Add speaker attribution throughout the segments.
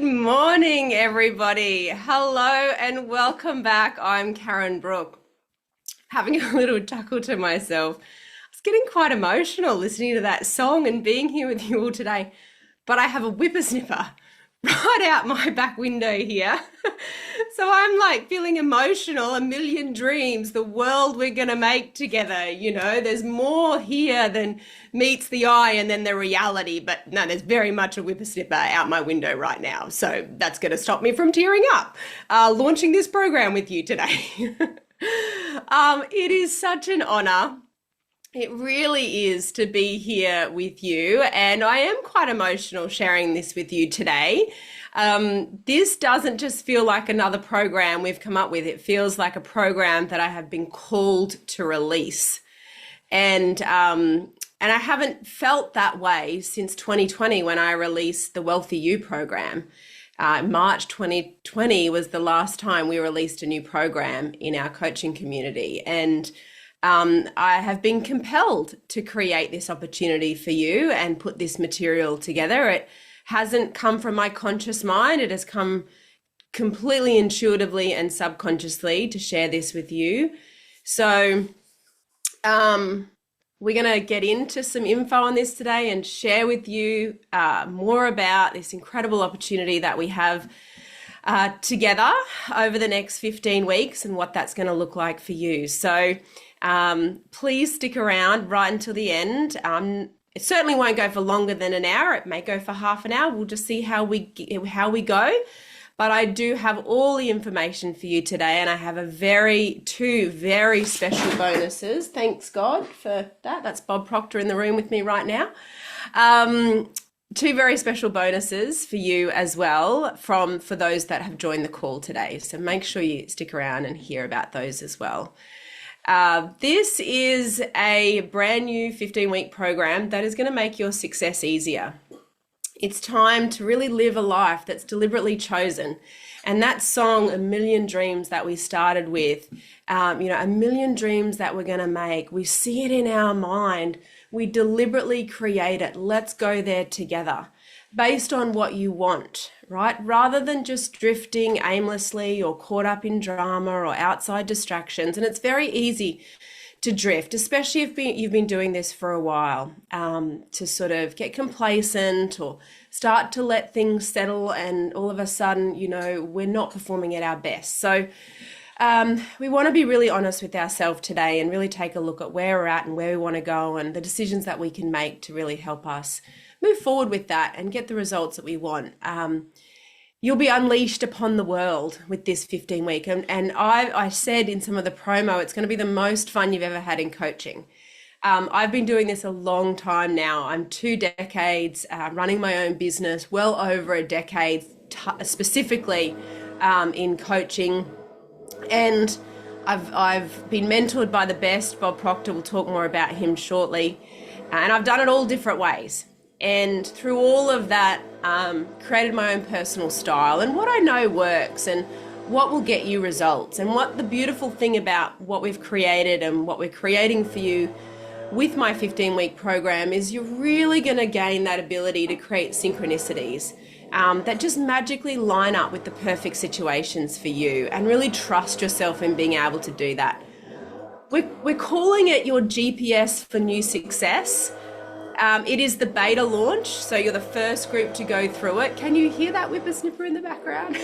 Speaker 1: morning, everybody. Hello and welcome back. I'm Karen Brook. Having a little chuckle to myself. I was getting quite emotional listening to that song and being here with you all today. But I have a whippersnipper right out my back window here. So I'm like feeling emotional, a million dreams, the world we're going to make together. There's more here than meets the eye and then the reality. But no, there's very much a whippersnipper out my window right now. So that's going to stop me from tearing up, launching this program with you today. It is such an honor. It really is to be here with you, and I am quite emotional sharing this with you today. This doesn't just feel like another program we've come up with. It feels like a program that I have been called to release. And I haven't felt that way since 2020 when I released the Wealthy You program. March 2020 was the last time we released a new program in our coaching community. And I have been compelled to create this opportunity for you and put this material together. It hasn't come from my conscious mind. It has come completely intuitively and subconsciously to share this with you. So we're going to get into some info on this today and share with you more about this incredible opportunity that we have together over the next 15 weeks and what that's going to look like for you. So please stick around right until the end. It certainly won't go for longer than an hour. It may go for half an hour. We'll just see how we go. But I do have all the information for you today, and I have two very special bonuses. Thanks God for that. That's Bob Proctor in the room with me right now. Two very special bonuses for you as well for those that have joined the call today. So make sure you stick around and hear about those as well. This is a brand new 15-week program that is going to make your success easier. It's time to really live a life that's deliberately chosen. And that song, A Million Dreams, that we started with, a million dreams that we're going to make. We see it in our mind. We deliberately create it. Let's go there together based on what you want, right? Rather than just drifting aimlessly or caught up in drama or outside distractions. And it's very easy to drift, especially if you've been doing this for a while, to sort of get complacent or start to let things settle, and all of a sudden, we're not performing at our best. So we want to be really honest with ourselves today and really take a look at where we're at and where we want to go and the decisions that we can make to really help us move forward with that and get the results that we want. You'll be unleashed upon the world with this 15-week. And I said in some of the promo, it's going to be the most fun you've ever had in coaching. I've been doing this a long time now. I'm 2 decades running my own business, well over a decade specifically in coaching. And I've been mentored by the best. Bob Proctor, will talk more about him shortly. And I've done it all different ways. And through all of that, created my own personal style and what I know works and what will get you results. And what the beautiful thing about what we've created and what we're creating for you with my 15-week program is you're really going to gain that ability to create synchronicities that just magically line up with the perfect situations for you, and really trust yourself in being able to do that. We're calling it your GPS for new success. It is the beta launch, so you're the first group to go through it. Can you hear that whippersnipper in the background?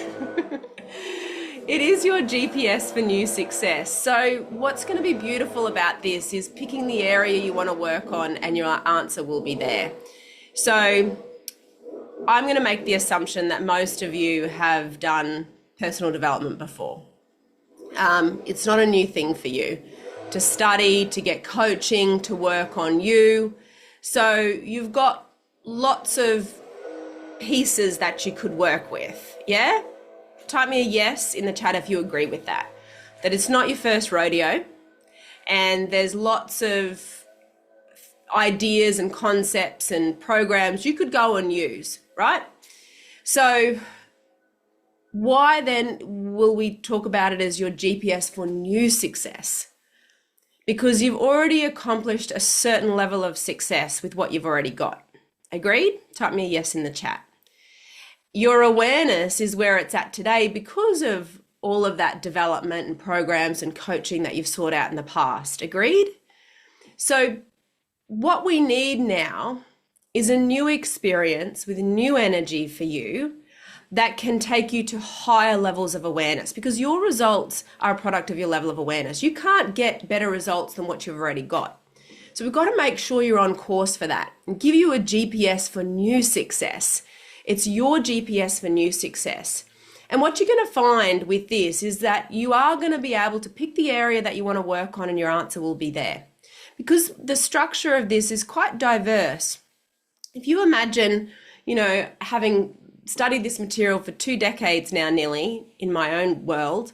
Speaker 1: It is your GPS for new success. So what's going to be beautiful about this is picking the area you want to work on, and your answer will be there. So I'm going to make the assumption that most of you have done personal development before. It's not a new thing for you to study, to get coaching, to work on you. So you've got lots of pieces that you could work with, yeah? Type me a yes in the chat if you agree with that. That it's not your first rodeo, and there's lots of ideas and concepts and programs you could go and use, right? So why then will we talk about it as your GPS for new success? Because you've already accomplished a certain level of success with what you've already got. Agreed? Type me a yes in the chat. Your awareness is where it's at today because of all of that development and programs and coaching that you've sought out in the past. Agreed? So, what we need now is a new experience with new energy for you that can take you to higher levels of awareness, because your results are a product of your level of awareness. You can't get better results than what you've already got. So we've got to make sure you're on course for that and give you a GPS for new success. It's your GPS for new success. And what you're going to find with this is that you are going to be able to pick the area that you want to work on and your answer will be there. Because the structure of this is quite diverse. If you imagine, having studied this material for 2 decades now nearly in my own world,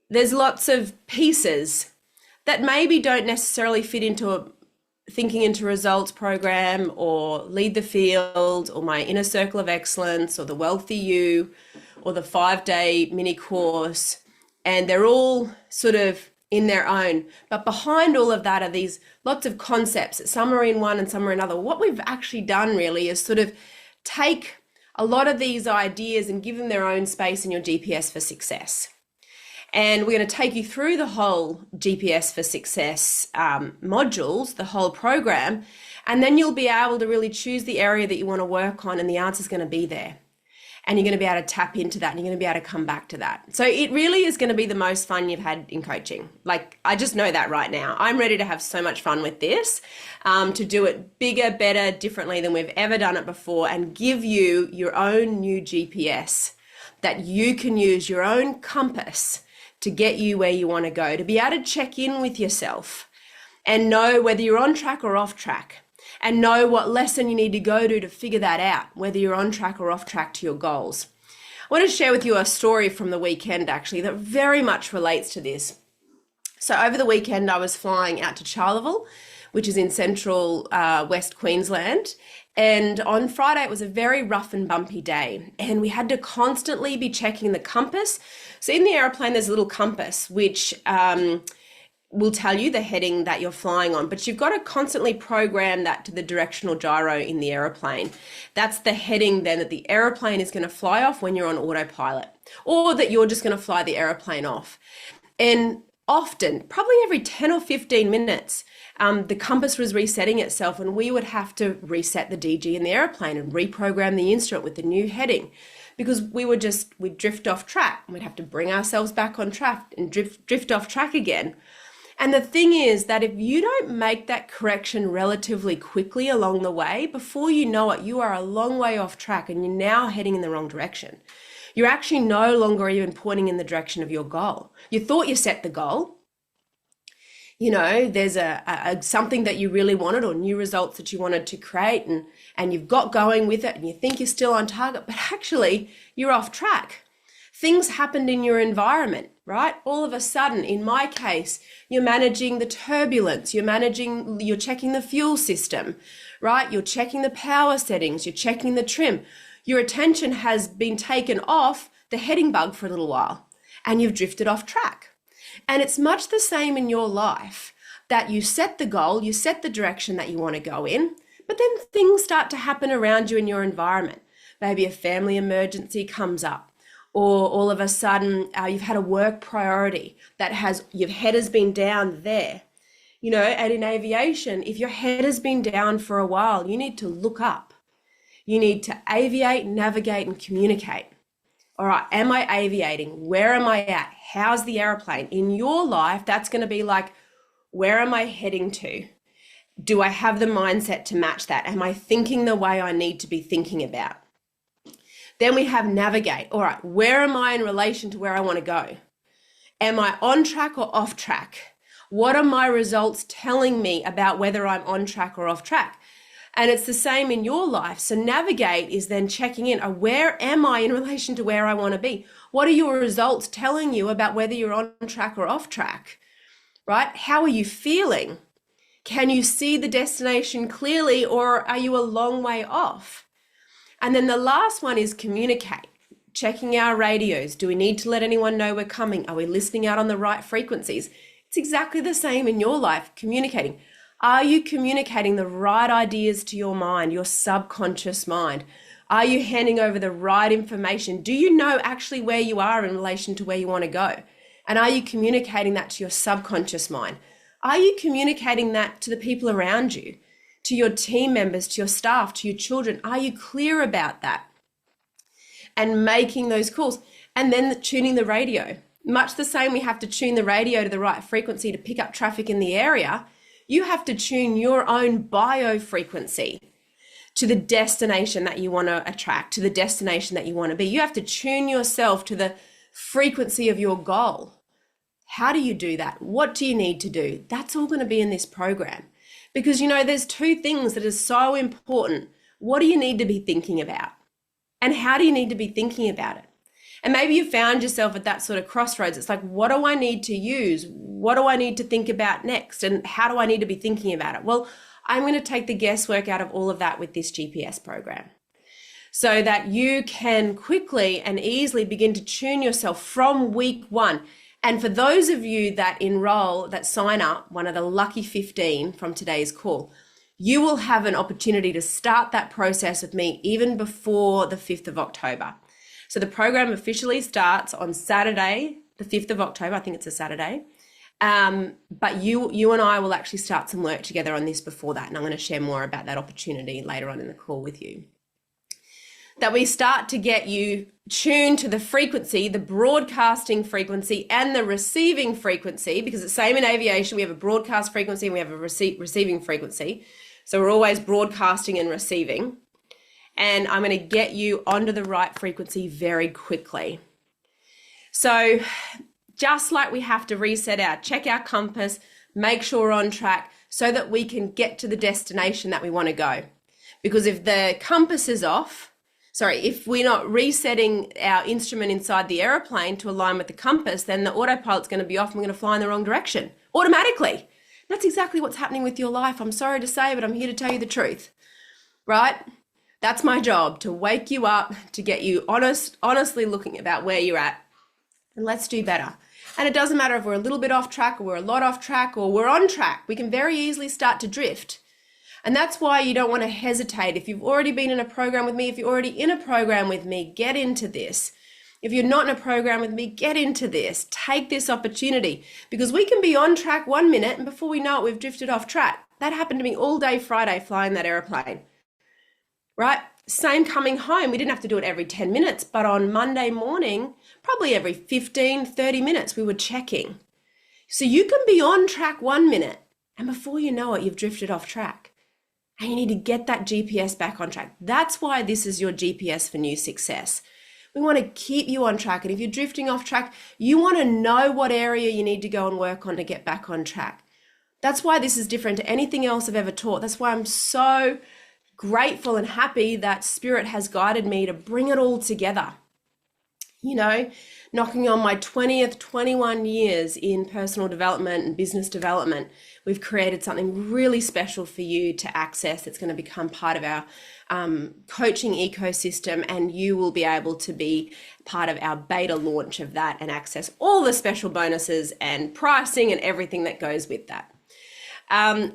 Speaker 1: there's lots of pieces that maybe don't necessarily fit into a thinking into results program or lead the field or my inner circle of excellence or the wealthy you or the 5-day mini course. And they're all sort of in their own. But behind all of that are these lots of concepts. Some are in one and some are in another. What we've actually done really is sort of take a lot of these ideas and give them their own space in your GPS for success. And we're going to take you through the whole GPS for success modules, the whole program, and then you'll be able to really choose the area that you want to work on and the answer's going to be there. And you're going to be able to tap into that and you're going to be able to come back to that. So it really is going to be the most fun you've had in coaching. Like, I just know that right now. I'm ready to have so much fun with this, to do it bigger, better, differently than we've ever done it before and give you your own new GPS that you can use, your own compass to get you where you want to go, to be able to check in with yourself and know whether you're on track or off track. And know what lesson you need to go to figure that out, whether you're on track or off track to your goals. I want to share with you a story from the weekend, actually, that very much relates to this. So over the weekend, I was flying out to Charleville, which is in central West Queensland. And on Friday, it was a very rough and bumpy day. And we had to constantly be checking the compass. So in the airplane, there's a little compass, which will tell you the heading that you're flying on, but you've got to constantly program that to the directional gyro in the aeroplane. That's the heading then that the aeroplane is going to fly off when you're on autopilot, or that you're just going to fly the aeroplane off. And often, probably every 10 or 15 minutes, the compass was resetting itself and we would have to reset the DG in the aeroplane and reprogram the instrument with the new heading, because we'd drift off track and we'd have to bring ourselves back on track and drift off track again. And the thing is that if you don't make that correction relatively quickly along the way, before you know it, you are a long way off track and you're now heading in the wrong direction. You're actually no longer even pointing in the direction of your goal. You thought you set the goal. There's a something that you really wanted or new results that you wanted to create and you've got going with it and you think you're still on target, but actually you're off track. Things happened in your environment, right? All of a sudden, in my case, you're managing the turbulence, you're checking the fuel system, right? You're checking the power settings, you're checking the trim. Your attention has been taken off the heading bug for a little while and you've drifted off track. And it's much the same in your life, that you set the goal, you set the direction that you want to go in, but then things start to happen around you in your environment. Maybe a family emergency comes up. Or all of a sudden you've had a work priority your head has been down there, and in aviation, if your head has been down for a while, you need to look up. You need to aviate, navigate, and communicate. All right, am I aviating? Where am I at? How's the airplane? In your life, that's going to be like, where am I heading to? Do I have the mindset to match that? Am I thinking the way I need to be thinking about? Then we have navigate. All right, where am I in relation to where I want to go? Am I on track or off track? What are my results telling me about whether I'm on track or off track? And it's the same in your life. So navigate is then checking in. Where am I in relation to where I want to be? What are your results telling you about whether you're on track or off track, right? How are you feeling? Can you see the destination clearly, or are you a long way off? And then the last one is communicate. Checking our radios. Do we need to let anyone know we're coming? Are we listening out on the right frequencies? It's exactly the same in your life, communicating. Are you communicating the right ideas to your mind, your subconscious mind? Are you handing over the right information? Do you know actually where you are in relation to where you want to go? And are you communicating that to your subconscious mind? Are you communicating that to the people around you, to your team members, to your staff, to your children? Are you clear about that? And making those calls, and then tuning the radio. Much the same, we have to tune the radio to the right frequency to pick up traffic in the area. You have to tune your own bio frequency to the destination that you want to attract, to the destination that you want to be. You have to tune yourself to the frequency of your goal. How do you do that? What do you need to do? That's all going to be in this program. Because, there's two things that are so important. What do you need to be thinking about? And how do you need to be thinking about it? And maybe you found yourself at that sort of crossroads. It's like, what do I need to use? What do I need to think about next? And how do I need to be thinking about it? Well, I'm going to take the guesswork out of all of that with this GPS program so that you can quickly and easily begin to tune yourself from week 1. And for those of you that enroll, that sign up, one of the lucky 15 from today's call, you will have an opportunity to start that process with me even before the 5th of October. So the program officially starts on Saturday, the 5th of October. I think it's a Saturday. But you and I will actually start some work together on this before that. And I'm going to share more about that opportunity later on in the call with you. That we start to get you tuned to the frequency, the broadcasting frequency and the receiving frequency, because it's the same in aviation. We have a broadcast frequency and we have a receiving frequency. So we're always broadcasting and receiving. And I'm going to get you onto the right frequency very quickly. So just like we have to check our compass, make sure we're on track so that we can get to the destination that we want to go. Because if the compass is off, if we're not resetting our instrument inside the aeroplane to align with the compass, then the autopilot's going to be off and we're going to fly in the wrong direction automatically. That's exactly what's happening with your life. I'm sorry to say, but I'm here to tell you the truth, right? That's my job, to wake you up, to get you honestly looking about where you're at. And let's do better. And it doesn't matter if we're a little bit off track or we're a lot off track or we're on track. We can very easily start to drift. And that's why you don't want to hesitate. If you've already been in a program with me, if you're already in a program with me, get into this. If you're not in a program with me, get into this. Take this opportunity, because we can be on track 1 minute and before we know it, we've drifted off track. That happened to me all day Friday flying that airplane, right? Same coming home. We didn't have to do it every 10 minutes, but on Monday morning, probably every 15, 30 minutes, we were checking. So you can be on track 1 minute and before you know it, you've drifted off track. And you need to get that GPS back on track. That's why this is your GPS for new success. We want to keep you on track. And if you're drifting off track, you want to know what area you need to go and work on to get back on track. That's why this is different to anything else I've ever taught. That's why I'm so grateful and happy that Spirit has guided me to bring it all together. Knocking on my 20th, 21 years in personal development and business development, we've created something really special for you to access. It's going to become part of our coaching ecosystem, and you will be able to be part of our beta launch of that and access all the special bonuses and pricing and everything that goes with that.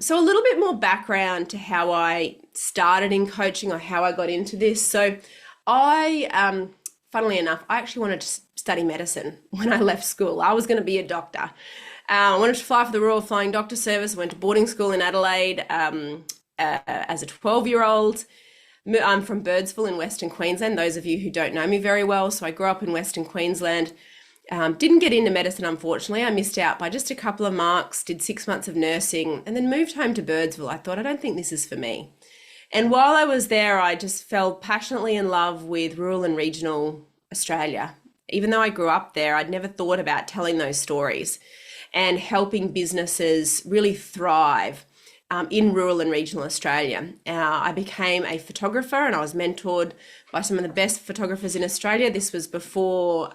Speaker 1: So a little bit more background to how I started in coaching or how I got into this. So funnily enough, I actually wanted to study medicine when I left school. I was going to be a doctor. I wanted to fly for the Royal Flying Doctor Service. I went to boarding school in Adelaide as a 12-year-old. I'm from Birdsville in Western Queensland, those of you who don't know me very well. So I grew up in Western Queensland. Didn't get into medicine, unfortunately. I missed out by just a couple of marks, did 6 months of nursing, and then moved home to Birdsville. I thought, I don't think this is for me. And while I was there, I just fell passionately in love with rural and regional Australia. Even though I grew up there, I'd never thought about telling those stories and helping businesses really thrive in rural and regional Australia. I became a photographer and I was mentored by some of the best photographers in Australia. This was before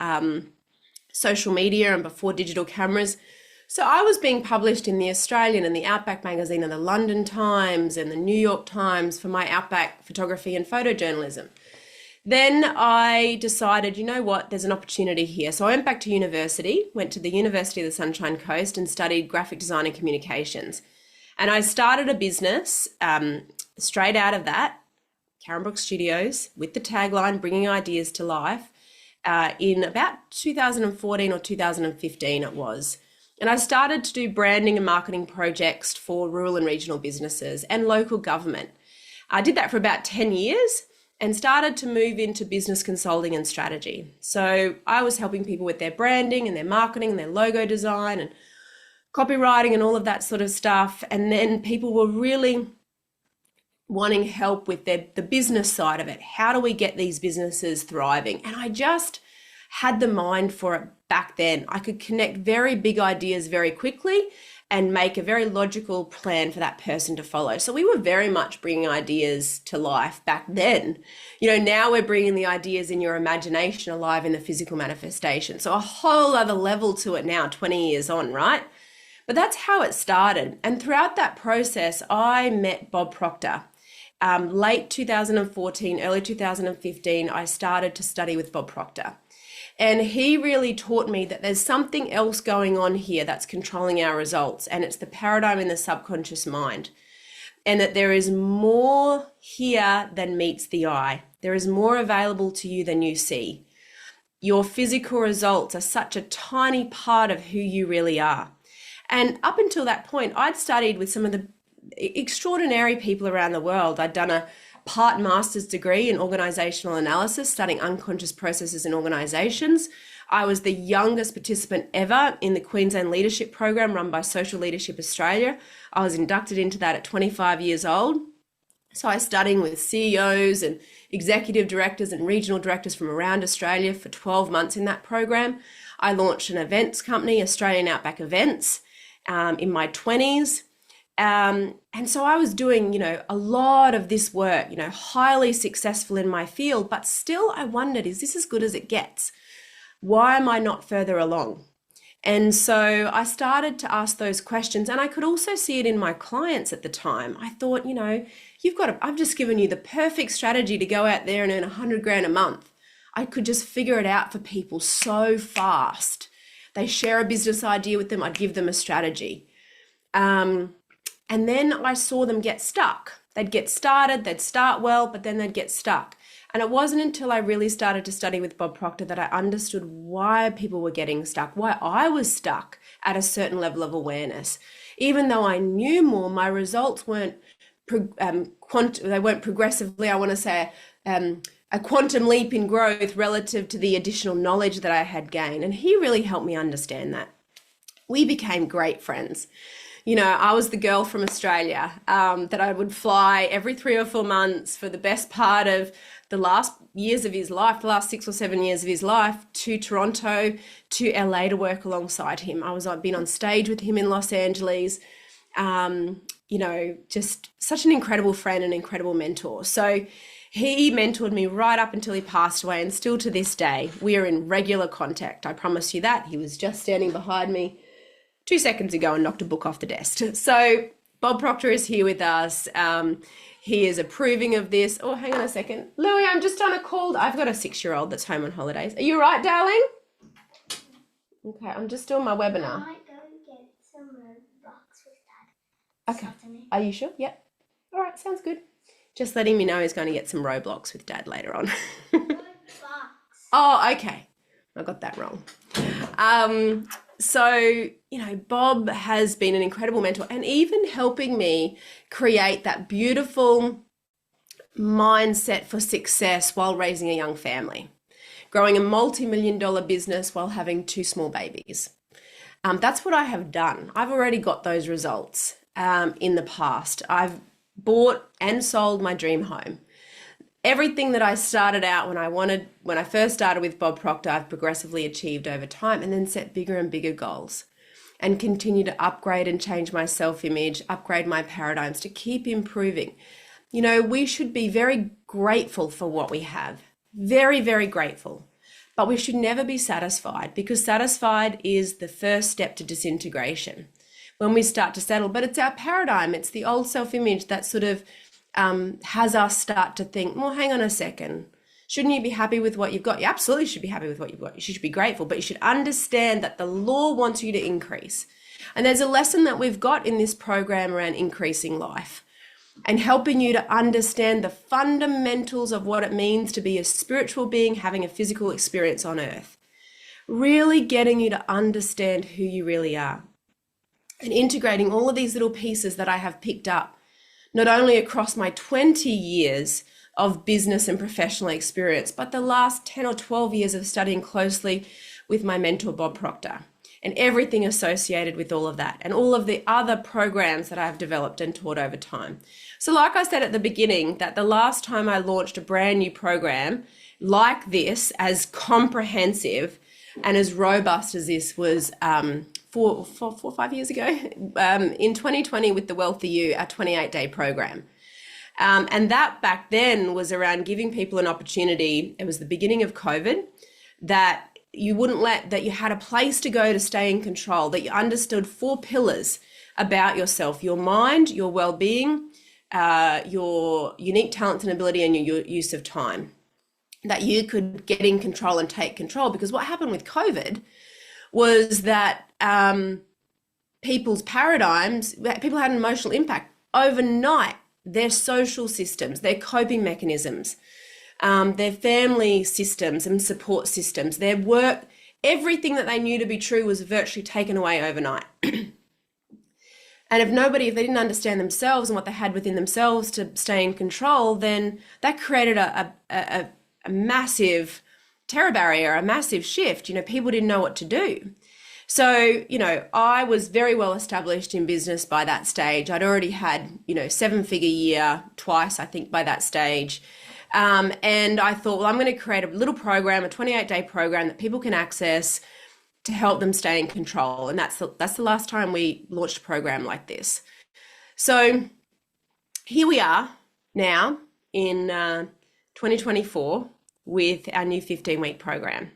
Speaker 1: social media and before digital cameras. So I was being published in the Australian and the Outback magazine and the London Times and the New York Times for my Outback photography and photojournalism. Then I decided, you know what, there's an opportunity here. So I went back to university, went to the University of the Sunshine Coast and studied graphic design and communications. And I started a business straight out of that, Karen Brook Studios with the tagline Bringing Ideas to Life in about 2014 or 2015 it was. And I started to do branding and marketing projects for rural and regional businesses and local government. I did that for about 10 years and started to move into business consulting and strategy. So I was helping people with their branding and their marketing and their logo design and copywriting and all of that sort of stuff. And then people were really wanting help with the business side of it. How do we get these businesses thriving? And I just had the mind for it back then. I could connect very big ideas very quickly and make a very logical plan for that person to follow. So we were very much bringing ideas to life back then. Now we're bringing the ideas in your imagination alive in the physical manifestation. So a whole other level to it now, 20 years on, right? But that's how it started. And throughout that process, I met Bob Proctor. Late 2014, early 2015, I started to study with Bob Proctor. And he really taught me that there's something else going on here that's controlling our results, and it's the paradigm in the subconscious mind. And that there is more here than meets the eye. There is more available to you than you see. Your physical results are such a tiny part of who you really are. And up until that point, I'd studied with some of the extraordinary people around the world. I'd done a part master's degree in organizational analysis, studying unconscious processes in organizations. I was the youngest participant ever in the Queensland Leadership Program run by Social Leadership Australia. I was inducted into that at 25 years old. So I was studying with CEOs and executive directors and regional directors from around Australia for 12 months in that program. I launched an events company, Australian Outback Events, in my 20s. And so I was doing, a lot of this work, highly successful in my field, but still I wondered, is this as good as it gets? Why am I not further along? And so I started to ask those questions, and I could also see it in my clients at the time. I thought, I've just given you the perfect strategy to go out there and earn 100 grand a month. I could just figure it out for people so fast. They share a business idea with them, I'd give them a strategy. And then I saw them get stuck. They'd get started, they'd start well, but then they'd get stuck. And it wasn't until I really started to study with Bob Proctor that I understood why people were getting stuck, why I was stuck at a certain level of awareness. Even though I knew more, my results weren't progressively, I want to say, a quantum leap in growth relative to the additional knowledge that I had gained. And he really helped me understand that. We became great friends. I was the girl from Australia that I would fly every 3 or 4 months for the best part of the last years of his life, the last 6 or 7 years of his life, to Toronto, to LA to work alongside him. I've been on stage with him in Los Angeles, just such an incredible friend and incredible mentor. So he mentored me right up until he passed away, and still to this day, we are in regular contact. I promise you that. He was just standing behind me 2 seconds ago and knocked a book off the desk. So Bob Proctor is here with us. He is approving of this. Oh, hang on a second. Louie, I'm just on a call. I've got a 6-year-old that's home on holidays. Are you right, darling? Okay, I'm just doing my webinar.
Speaker 2: I might go and get some Roblox with Dad.
Speaker 1: Okay.
Speaker 2: Saturday.
Speaker 1: Are you sure? Yep. All right, sounds good. Just letting me know he's going to get some Roblox with Dad later on.
Speaker 2: Roblox.
Speaker 1: Oh, okay. I got that wrong. So, Bob has been an incredible mentor, and even helping me create that beautiful mindset for success while raising a young family, growing a multi-million-dollar business while having 2 small babies. That's what I have done. I've already got those results in the past. I've bought and sold my dream home. Everything that I started out when I first started with Bob Proctor, I've progressively achieved over time, and then set bigger and bigger goals and continue to upgrade and change my self-image, upgrade my paradigms to keep improving. We should be very grateful for what we have. Very, very grateful. But we should never be satisfied, because satisfied is the first step to disintegration. When we start to settle, but it's our paradigm, it's the old self-image that sort of has us start to think, well, hang on a second. Shouldn't you be happy with what you've got? You absolutely should be happy with what you've got. You should be grateful, but you should understand that the law wants you to increase. And there's a lesson that we've got in this program around increasing life. and helping you to understand the fundamentals of what it means to be a spiritual being having a physical experience on earth. Really getting you to understand who you really are and integrating all of these little pieces that I have picked up, not only across my 20 years of business and professional experience, but the last 10 or 12 years of studying closely with my mentor, Bob Proctor, and everything associated with all of that and all of the other programs that I've developed and taught over time. So like I said at the beginning, that the last time I launched a brand new program like this, as comprehensive and as robust as this, was 4 or 5 years ago, in 2020 with the Wealthy You, our 28-day program. And that back then was around giving people an opportunity. It was the beginning of COVID, that you that you had a place to go to stay in control, that you understood 4 pillars about yourself: your mind, your well-being, your unique talents and ability, and your use of time, that you could get in control and take control. Because what happened with COVID was that people's paradigms, people had an emotional impact overnight. Their social systems, their coping mechanisms, their family systems and support systems, their work, everything that they knew to be true was virtually taken away overnight. And if they didn't understand themselves and what they had within themselves to stay in control, then that created a massive terror barrier, a massive shift. People didn't know what to do. So, I was very well established in business by that stage. I'd already had, 7-figure year twice, I think, by that stage. And I thought, well, I'm going to create a little program, a 28-day program that people can access to help them stay in control. And that's the last time we launched a program like this. So here we are now in 2024 with our new 15-week program.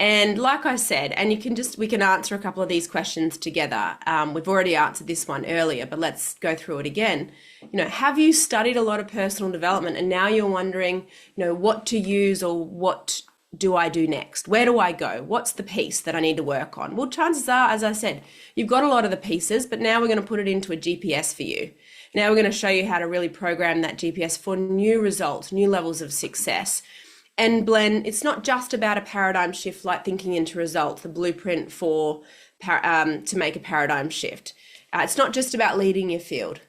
Speaker 1: And like I said, and we can answer a couple of these questions together. We've already answered this one earlier, but let's go through it again. Have you studied a lot of personal development and now you're wondering, what to use, or what do I do next? Where do I go? What's the piece that I need to work on? Well, chances are, as I said, you've got a lot of the pieces, but now we're going to put it into a GPS for you. Now we're going to show you how to really program that GPS for new results, new levels of success. And blend, it's not just about a paradigm shift like thinking into results, the blueprint for to make a paradigm shift. It's not just about leading your field,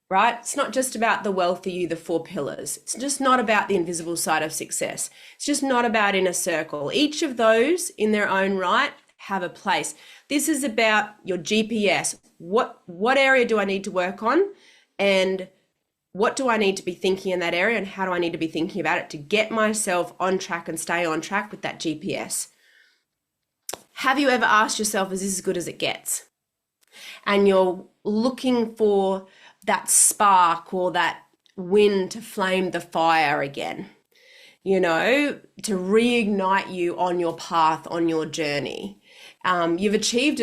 Speaker 1: right? It's not just about the Wealthy You, the 4 pillars. It's just not about the invisible side of success. It's just not about inner circle. Each of those in their own right have a place. This is about your GPS. What area do I need to work on? And what do I need to be thinking in that area, and how do I need to be thinking about it to get myself on track and stay on track with that GPS? Have you ever asked yourself, is this as good as it gets? And you're looking for that spark or that wind to flame the fire again, to reignite you on your path, on your journey. You've achieved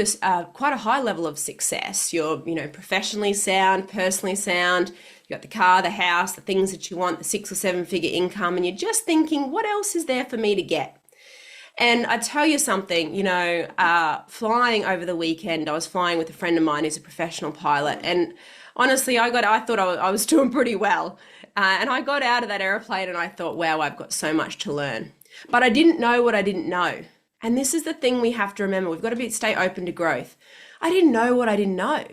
Speaker 1: quite a high level of success. You're, professionally sound, personally sound. You've got the car, the house, the things that you want, the 6 or 7 figure income, and you're just thinking, what else is there for me to get? And I tell you something, flying over the weekend, I was flying with a friend of mine who's a professional pilot, and honestly, I thought I was doing pretty well. And I got out of that airplane and I thought, wow, I've got so much to learn. But I didn't know what I didn't know. And this is the thing we have to remember. We've got to stay open to growth. I didn't know what I didn't know.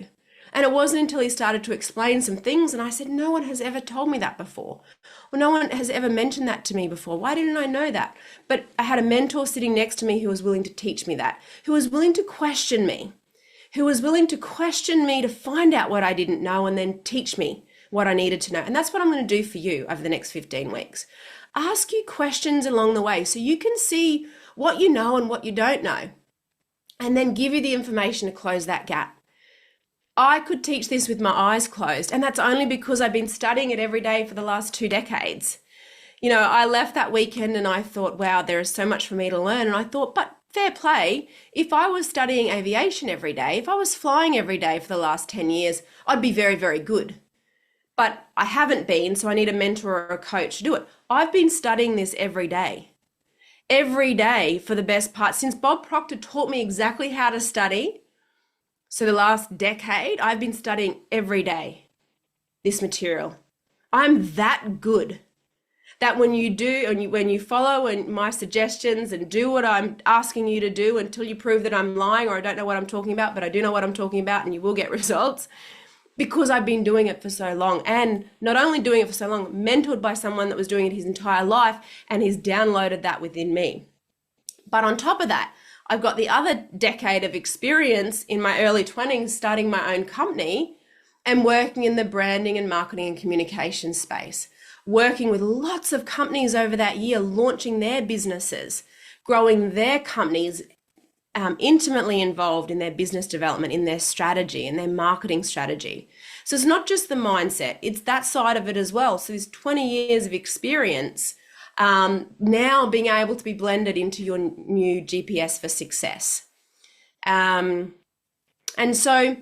Speaker 1: And it wasn't until he started to explain some things and I said, no one has ever told me that before. Well, no one has ever mentioned that to me before. Why didn't I know that? But I had a mentor sitting next to me who was willing to teach me that, who was willing to question me, to find out what I didn't know and then teach me what I needed to know. And that's what I'm going to do for you over the next 15 weeks. Ask you questions along the way so you can see what you know and what you don't know, and then give you the information to close that gap. I could teach this with my eyes closed, and that's only because I've been studying it every day for the last 2 decades. I left that weekend and I thought, wow, there is so much for me to learn. And I thought, but fair play, if I was studying aviation every day, if I was flying every day for the last 10 years, I'd be very, very good. But I haven't been, so I need a mentor or a coach to do it. I've been studying this every day for the best part. Since Bob Proctor taught me exactly how to study, so the last decade, I've been studying every day. this material. I'm that good that when you do, and when you follow my suggestions and do what I'm asking you to do until you prove that I'm lying or I don't know what I'm talking about, but I do know what I'm talking about, and you will get results because I've been doing it for so long. And not only doing it for so long, mentored by someone that was doing it his entire life, and he's downloaded that within me. But on top of that, I've got the other decade of experience in my early 20s starting my own company and working in the branding and marketing and communication space, working with lots of companies over that year, launching their businesses, growing their companies, intimately involved in their business development, in their strategy, in their marketing strategy. So it's not just the mindset, it's that side of it as well. So there's 20 years of experience now being able to be blended into your new GPS for success. And so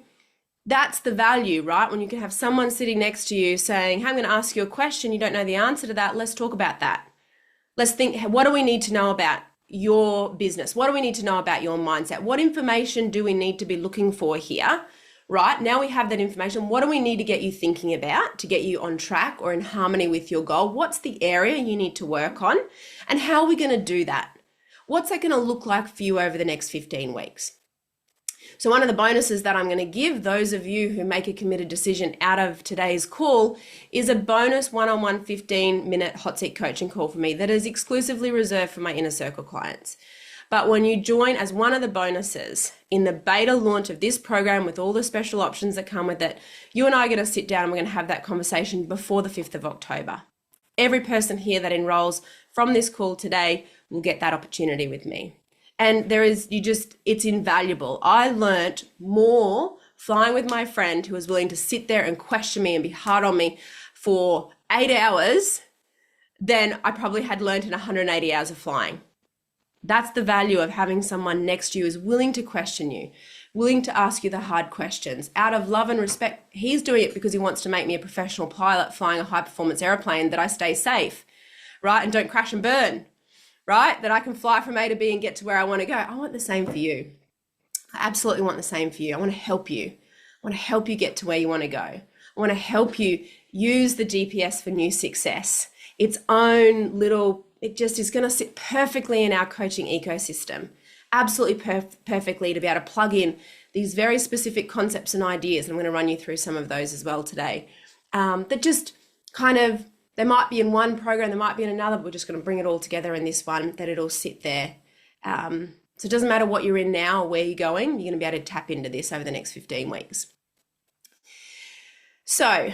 Speaker 1: that's the value, right? When you can have someone sitting next to you saying, hey, I'm going to ask you a question, you don't know the answer to that, let's talk about that. Let's think, what do we need to know about your business? What do we need to know about your mindset? What information do we need to be looking for here, right? Now we have that information. What do we need to get you thinking about to get you on track or in harmony with your goal? What's the area you need to work on? And how are we going to do that? What's that going to look like for you over the next 15 weeks? So one of the bonuses that I'm going to give those of you who make a committed decision out of today's call is a bonus one-on-one 15-minute hot seat coaching call for me that is exclusively reserved for my inner circle clients. But when you join as one of the bonuses in the beta launch of this program with all the special options that come with it, you and I are going to sit down and we're going to have that conversation before the 5th of October. Every person here that enrolls from this call today will get that opportunity with me. And it's invaluable. I learnt more flying with my friend who was willing to sit there and question me and be hard on me for 8 hours than I probably had learnt in 180 hours of flying. That's the value of having someone next to you who's willing to question you, willing to ask you the hard questions out of love and respect. He's doing it because he wants to make me a professional pilot flying a high performance airplane, that I stay safe, right? And don't crash and burn. Right? That I can fly from A to B and get to where I want to go. I want the same for you. I absolutely want the same for you. I want to help you. I want to help you get to where you want to go. I want to help you use the GPS for new success. Its own little, it just is going to sit perfectly in our coaching ecosystem. Absolutely perfectly to be able to plug in these very specific concepts and ideas. And I'm going to run you through some of those as well today. That just kind of, they might be in one program, they might be in another, but we're just going to bring it all together in this one, that it'll sit there. So it doesn't matter what you're in now or where you're going, you're going to be able to tap into this over the next 15 weeks. So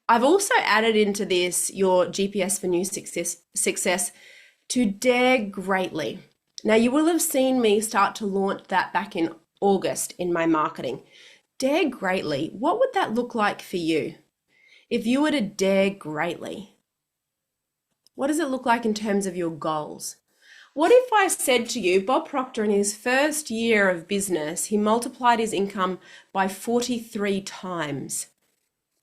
Speaker 1: I've also added into this your GPS for new success to dare greatly. Now you will have seen me start to launch that back in August in my marketing. Dare greatly, what would that look like for you? If you were to dare greatly, what does it look like in terms of your goals? What if I said to you, Bob Proctor in his first year of business, he multiplied his income by 43 times.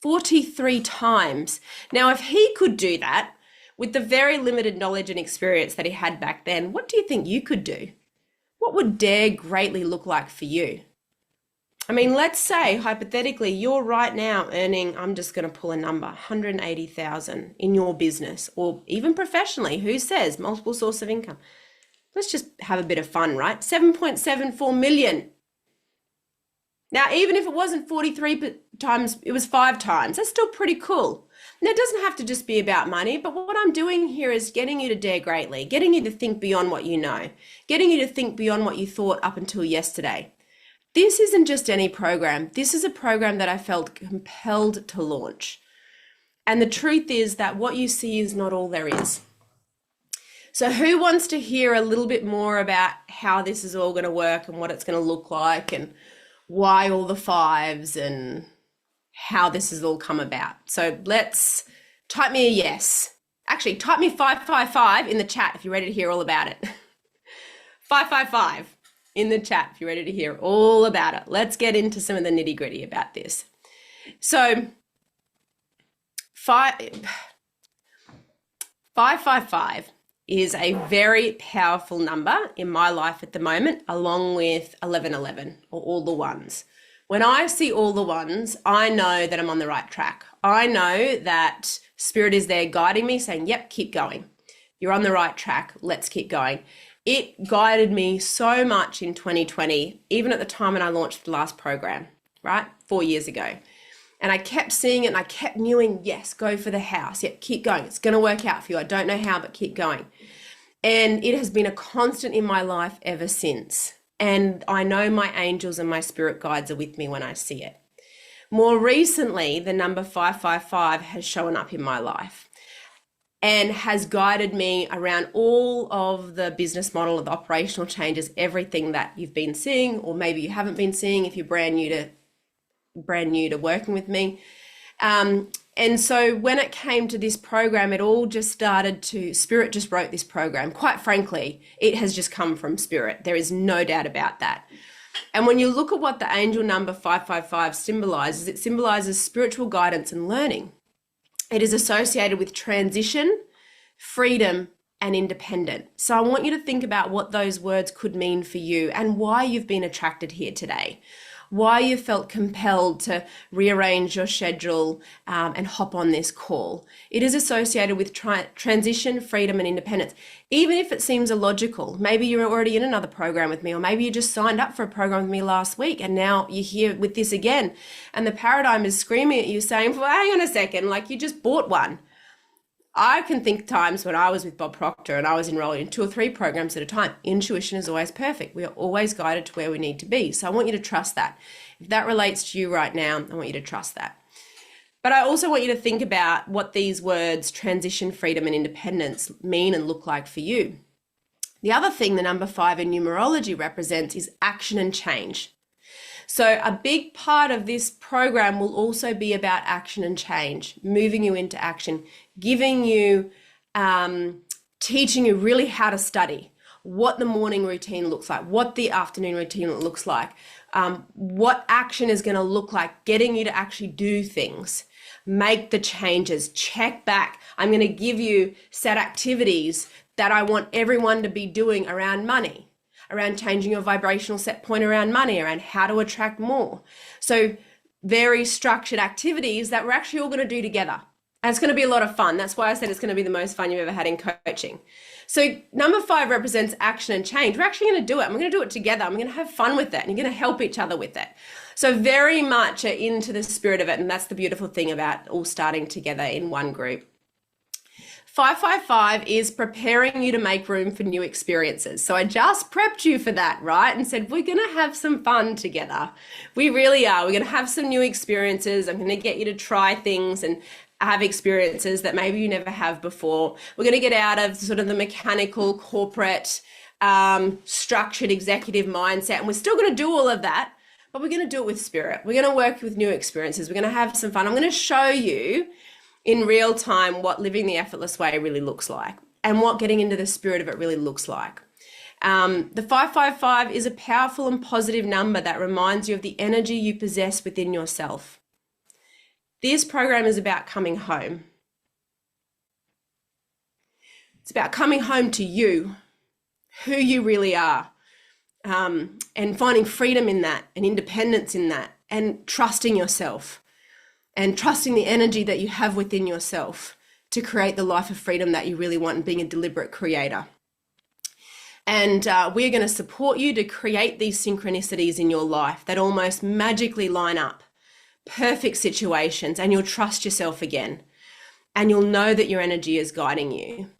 Speaker 1: 43 times. Now, if he could do that with the very limited knowledge and experience that he had back then, what do you think you could do? What would dare greatly look like for you? I mean, let's say hypothetically you're right now earning, I'm just going to pull a number, 180,000 in your business, or even professionally. Who says multiple source of income? Let's just have a bit of fun, right? 7.74 million. Now, even if it wasn't 43 times, it was 5 times. That's still pretty cool. Now, it doesn't have to just be about money, but what I'm doing here is getting you to dare greatly, getting you to think beyond what you know, getting you to think beyond what you thought up until yesterday. This isn't just any program. This is a program that I felt compelled to launch. And the truth is that what you see is not all there is. So who wants to hear a little bit more about how this is all going to work and what it's going to look like and why all the 5s and how this has all come about? So let's type me a yes. Actually, type me 555 in the chat if you're ready to hear all about it. 555. In the chat if you're ready to hear all about it. Let's get into some of the nitty-gritty about this. So 555 is a very powerful number in my life at the moment, along with 1111 or all the ones. When I see all the ones, I know that I'm on the right track. I know that Spirit is there guiding me, saying, yep, keep going. You're on the right track. Let's keep going. It guided me so much in 2020, even at the time when I launched the last program, right? 4 years ago. And I kept seeing it and I kept knowing, yes, go for the house. Yep, keep going. It's going to work out for you. I don't know how, but keep going. And it has been a constant in my life ever since. And I know my angels and my spirit guides are with me when I see it. More recently, the number 555 has shown up in my life and has guided me around all of the business model, the operational changes, everything that you've been seeing, or maybe you haven't been seeing if you're brand new to working with me. And so when it came to this program, it all just started to, Spirit just wrote this program. Quite frankly, it has just come from Spirit. There is no doubt about that. And when you look at what the angel number 555 symbolizes, it symbolizes spiritual guidance and learning. It is associated with transition, freedom, and independent. So I want you to think about what those words could mean for you and why you've been attracted here today. Why you felt compelled to rearrange your schedule and hop on this call. It is associated with transition, freedom, and independence. Even if it seems illogical, maybe you're already in another program with me, or maybe you just signed up for a program with me last week and now you're here with this again. And the paradigm is screaming at you saying, well, hang on a second, like you just bought one. I can think times when I was with Bob Proctor and I was enrolled in 2 or 3 programs at a time. Intuition is always perfect. We are always guided to where we need to be. So I want you to trust that. If that relates to you right now, I want you to trust that. But I also want you to think about what these words, transition, freedom, and independence, mean and look like for you. The other thing the number 5 in numerology represents is action and change. So a big part of this program will also be about action and change, moving you into action, giving you, teaching you really how to study, what the morning routine looks like, what the afternoon routine looks like, what action is going to look like, getting you to actually do things, make the changes, check back. I'm going to give you set activities that I want everyone to be doing around money, around changing your vibrational set point around money, around how to attract more. So very structured activities that we're actually all going to do together. And it's going to be a lot of fun. That's why I said it's going to be the most fun you've ever had in coaching. So number 5 represents action and change. We're actually going to do it. We're going to do it together. I'm going to have fun with it. And you're going to help each other with it. So very much into the spirit of it. And that's the beautiful thing about all starting together in one group. 555 is preparing you to make room for new experiences. So I just prepped you for that, right? And said, we're going to have some fun together. We really are. We're going to have some new experiences. I'm going to get you to try things and have experiences that maybe you never have before. We're going to get out of sort of the mechanical, corporate, structured executive mindset. And we're still going to do all of that, but we're going to do it with spirit. We're going to work with new experiences. We're going to have some fun. I'm going to show you in real time what living the effortless way really looks like and what getting into the spirit of it really looks like. The 555 is a powerful and positive number that reminds you of the energy you possess within yourself. This program is about coming home. It's about coming home to you, who you really are, and finding freedom in that and independence in that and trusting yourself. And trusting the energy that you have within yourself to create the life of freedom that you really want and being a deliberate creator. And we're going to support you to create these synchronicities in your life that almost magically line up, perfect situations, and you'll trust yourself again. And you'll know that your energy is guiding you.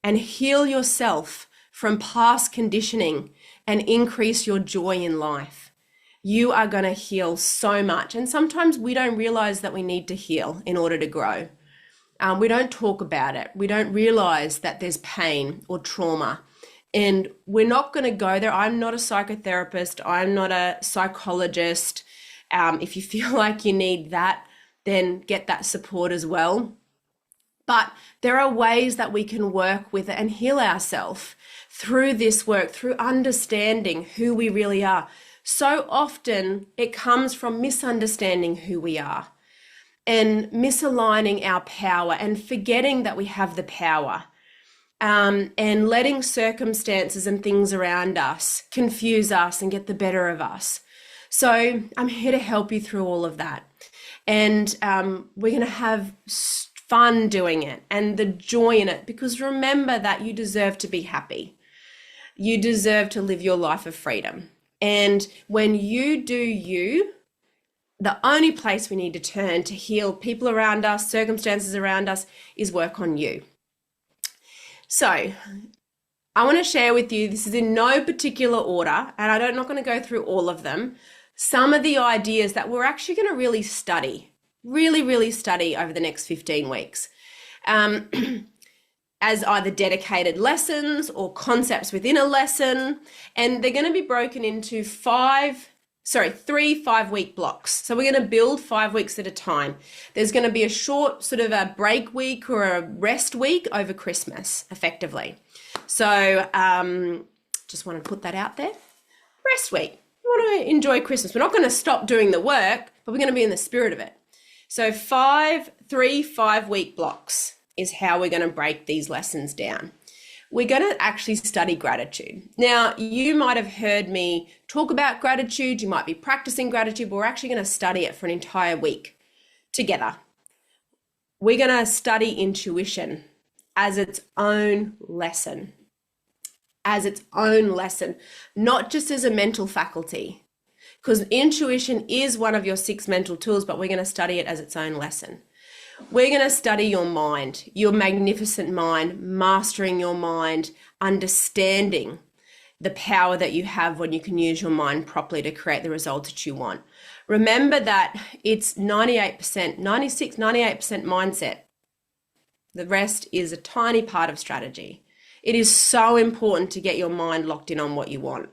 Speaker 1: And heal yourself from past conditioning and increase your joy in life. You are going to heal so much. And sometimes we don't realize that we need to heal in order to grow. We don't talk about it. We don't realize that there's pain or trauma. And we're not going to go there. I'm not a psychotherapist. I'm not a psychologist. If you feel like you need that, then get that support as well. But there are ways that we can work with it and heal ourselves through this work, through understanding who we really are. So often it comes from misunderstanding who we are and misaligning our power and forgetting that we have the power, and letting circumstances and things around us confuse us and get the better of us. So I'm here to help you through all of that. And we're going to have fun doing it and the joy in it, because remember that you deserve to be happy. You deserve to live your life of freedom. And when you do you, the only place we need to turn to heal people around us, circumstances around us, is work on you. So I want to share with you, this is in no particular order, and I'm not going to go through all of them, some of the ideas that we're actually going to really study, really study over the next 15 weeks. As either dedicated lessons or concepts within a lesson. And they're going to be broken into 3 5-week blocks. So we're going to build 5 weeks at a time. There's going to be a short sort of a break week or a rest week over Christmas, effectively. So just want to put that out there. Rest week. We want to enjoy Christmas. We're not going to stop doing the work, but we're going to be in the spirit of it. So 3 5-week blocks is how we're going to break these lessons down. We're going to actually study gratitude. Now, you might have heard me talk about gratitude. You might be practicing gratitude, but we're actually going to study it for an entire week together. We're going to study intuition as its own lesson, not just as a mental faculty, because intuition is one of your 6 mental tools, but we're going to study it as its own lesson. We're going to study your mind, your magnificent mind, mastering your mind, understanding the power that you have when you can use your mind properly to create the results that you want. Remember that it's 98%, 98% mindset. The rest is a tiny part of strategy. It is so important to get your mind locked in on what you want.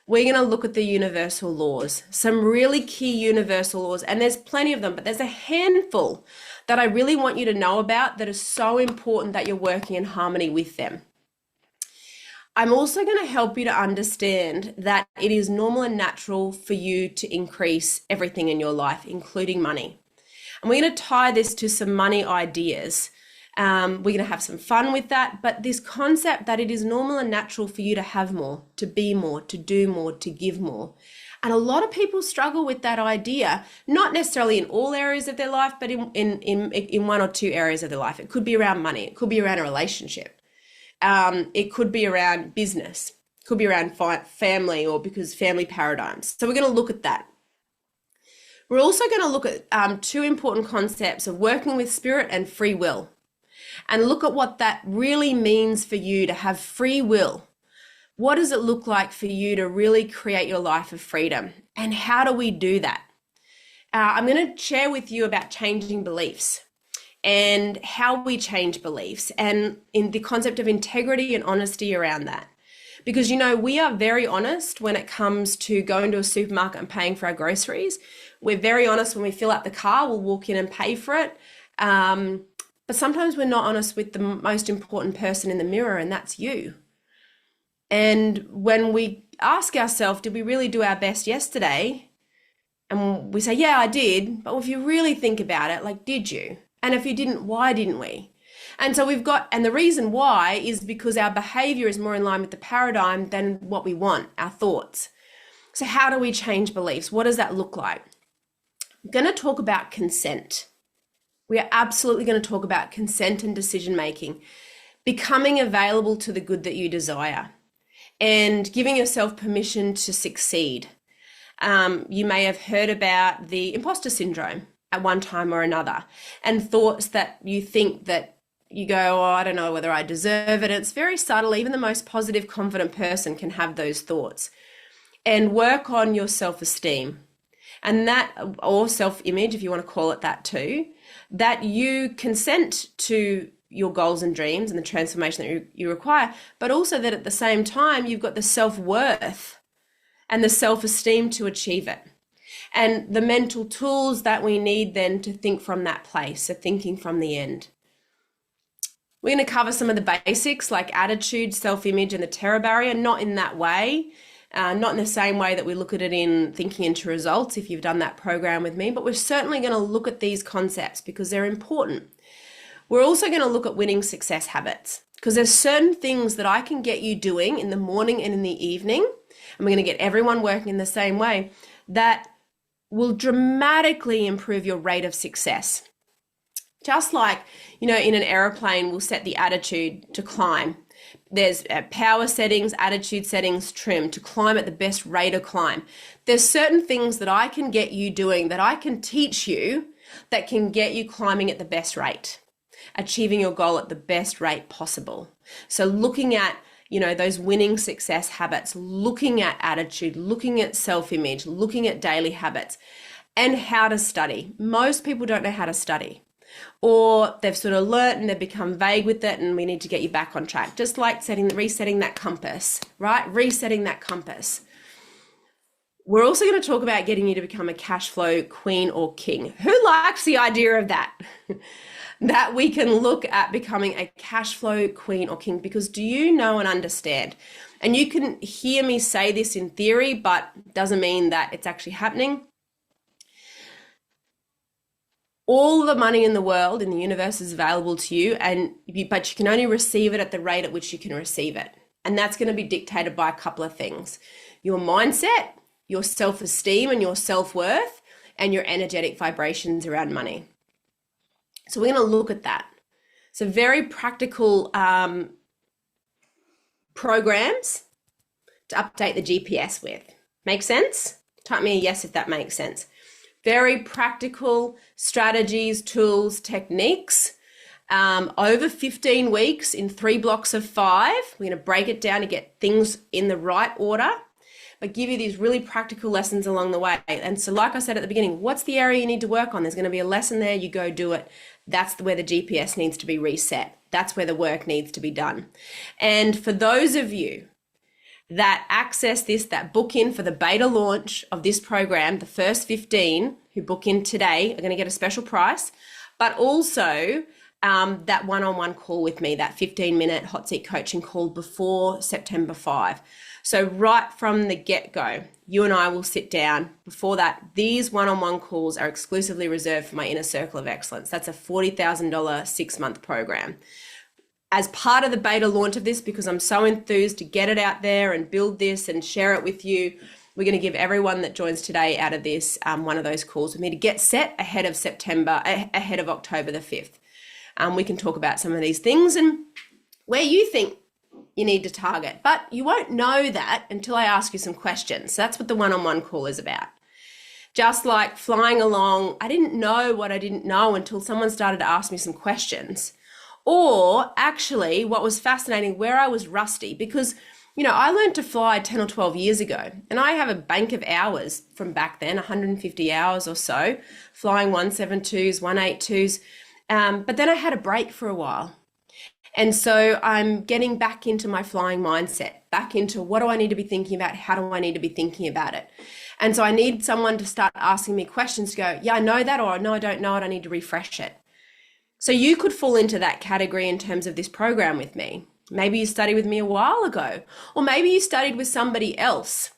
Speaker 1: We're going to look at the universal laws, some really key universal laws, and there's plenty of them, but there's a handful that I really want you to know about that is so important that you're working in harmony with them. I'm also going to help you to understand that it is normal and natural for you to increase everything in your life, including money. And we're going to tie this to some money ideas. We're going to have some fun with that, but this concept that it is normal and natural for you to have more, to be more, to do more, to give more. And a lot of people struggle with that idea, not necessarily in all areas of their life, but in 1 or 2 areas of their life. It could be around money. It could be around a relationship. It could be around business. It could be around family, or because family paradigms. So we're going to look at that. We're also going to look at 2 important concepts of working with spirit and free will, and look at what that really means for you to have free will. What does it look like for you to really create your life of freedom? And how do we do that? I'm going to share with you about changing beliefs and how we change beliefs, and in the concept of integrity and honesty around that. Because, you know, we are very honest when it comes to going to a supermarket and paying for our groceries. We're very honest when we fill up the car, we'll walk in and pay for it. But sometimes we're not honest with the most important person in the mirror, and that's you. And when we ask ourselves, did we really do our best yesterday? And we say, yeah, I did. But if you really think about it, like, did you? And if you didn't, why didn't we? And so and the reason why is because our behavior is more in line with the paradigm than what we want, our thoughts. So how do we change beliefs? What does that look like? I'm going to talk about consent. We are absolutely going to talk about consent and decision-making, becoming available to the good that you desire, and giving yourself permission to succeed. You may have heard about the imposter syndrome at one time or another, and thoughts that you think that you go, oh, I don't know whether I deserve it. It's very subtle. Even the most positive, confident person can have those thoughts. And work on your self-esteem, and that, or self-image, if you want to call it that too, that you consent to your goals and dreams and the transformation that you require, but also that at the same time, you've got the self-worth and the self-esteem to achieve it. And the mental tools that we need then to think from that place, so thinking from the end. We're going to cover some of the basics like attitude, self-image, and the terror barrier, not in that way, not in the same way that we look at it in Thinking into Results, if you've done that program with me, but we're certainly going to look at these concepts because they're important. We're also going to look at winning success habits, because there's certain things that I can get you doing in the morning and in the evening, and we're going to get everyone working in the same way, that will dramatically improve your rate of success. Just like, in an aeroplane, we'll set the attitude to climb. There's power settings, attitude settings, trim to climb at the best rate of climb. There's certain things that I can get you doing, that I can teach you, that can get you climbing at the best rate, achieving your goal at the best rate possible. So looking at, those winning success habits, looking at attitude, looking at self-image, looking at daily habits, and how to study. Most people don't know how to study, or they've sort of learnt and they've become vague with it, and we need to get you back on track. Just like resetting that compass, right? Resetting that compass. We're also going to talk about getting you to become a cash flow queen or king. Who likes the idea of that? That we can look at becoming a cash flow queen or king, because do you know and understand? And you can hear me say this in theory, but doesn't mean that it's actually happening. All the money in the world, in the universe, is available to you, but you can only receive it at the rate at which you can receive it. And that's going to be dictated by a couple of things: your mindset, your self-esteem and your self-worth, and your energetic vibrations around money. So we're going to look at that. So very practical programs to update the GPS with. Make sense? Type me a yes if that makes sense. Very practical strategies, tools, techniques, over 15 weeks in 3 blocks of 5. We're going to break it down to get things in the right order, but give you these really practical lessons along the way. And so like I said at the beginning, what's the area you need to work on? There's going to be a lesson there, you go do it. That's where the GPS needs to be reset. That's where the work needs to be done. And for those of you that access this, that book in for the beta launch of this program, the first 15 who book in today are going to get a special price, but also that one-on-one call with me, that 15-minute hot seat coaching call before September 5. So right from the get-go, you and I will sit down. Before that, these one-on-one calls are exclusively reserved for my inner circle of excellence. That's a $40,000 6-month program. As part of the beta launch of this, because I'm so enthused to get it out there and build this and share it with you, we're going to give everyone that joins today out of this one of those calls with me to get set ahead of October the 5th. We can talk about some of these things and where you think you need to target, but you won't know that until I ask you some questions. So that's what the one-on-one call is about. Just like flying along, I didn't know what I didn't know until someone started to ask me some questions. Or actually what was fascinating, where I was rusty, because, I learned to fly 10 or 12 years ago, and I have a bank of hours from back then, 150 hours or so, flying 172s, 182s. But then I had a break for a while. And so I'm getting back into my flying mindset, back into what do I need to be thinking about? How do I need to be thinking about it? And so I need someone to start asking me questions to go, yeah, I know that, or no, I don't know it. I need to refresh it. So you could fall into that category in terms of this program with me. Maybe you studied with me a while ago, or maybe you studied with somebody else.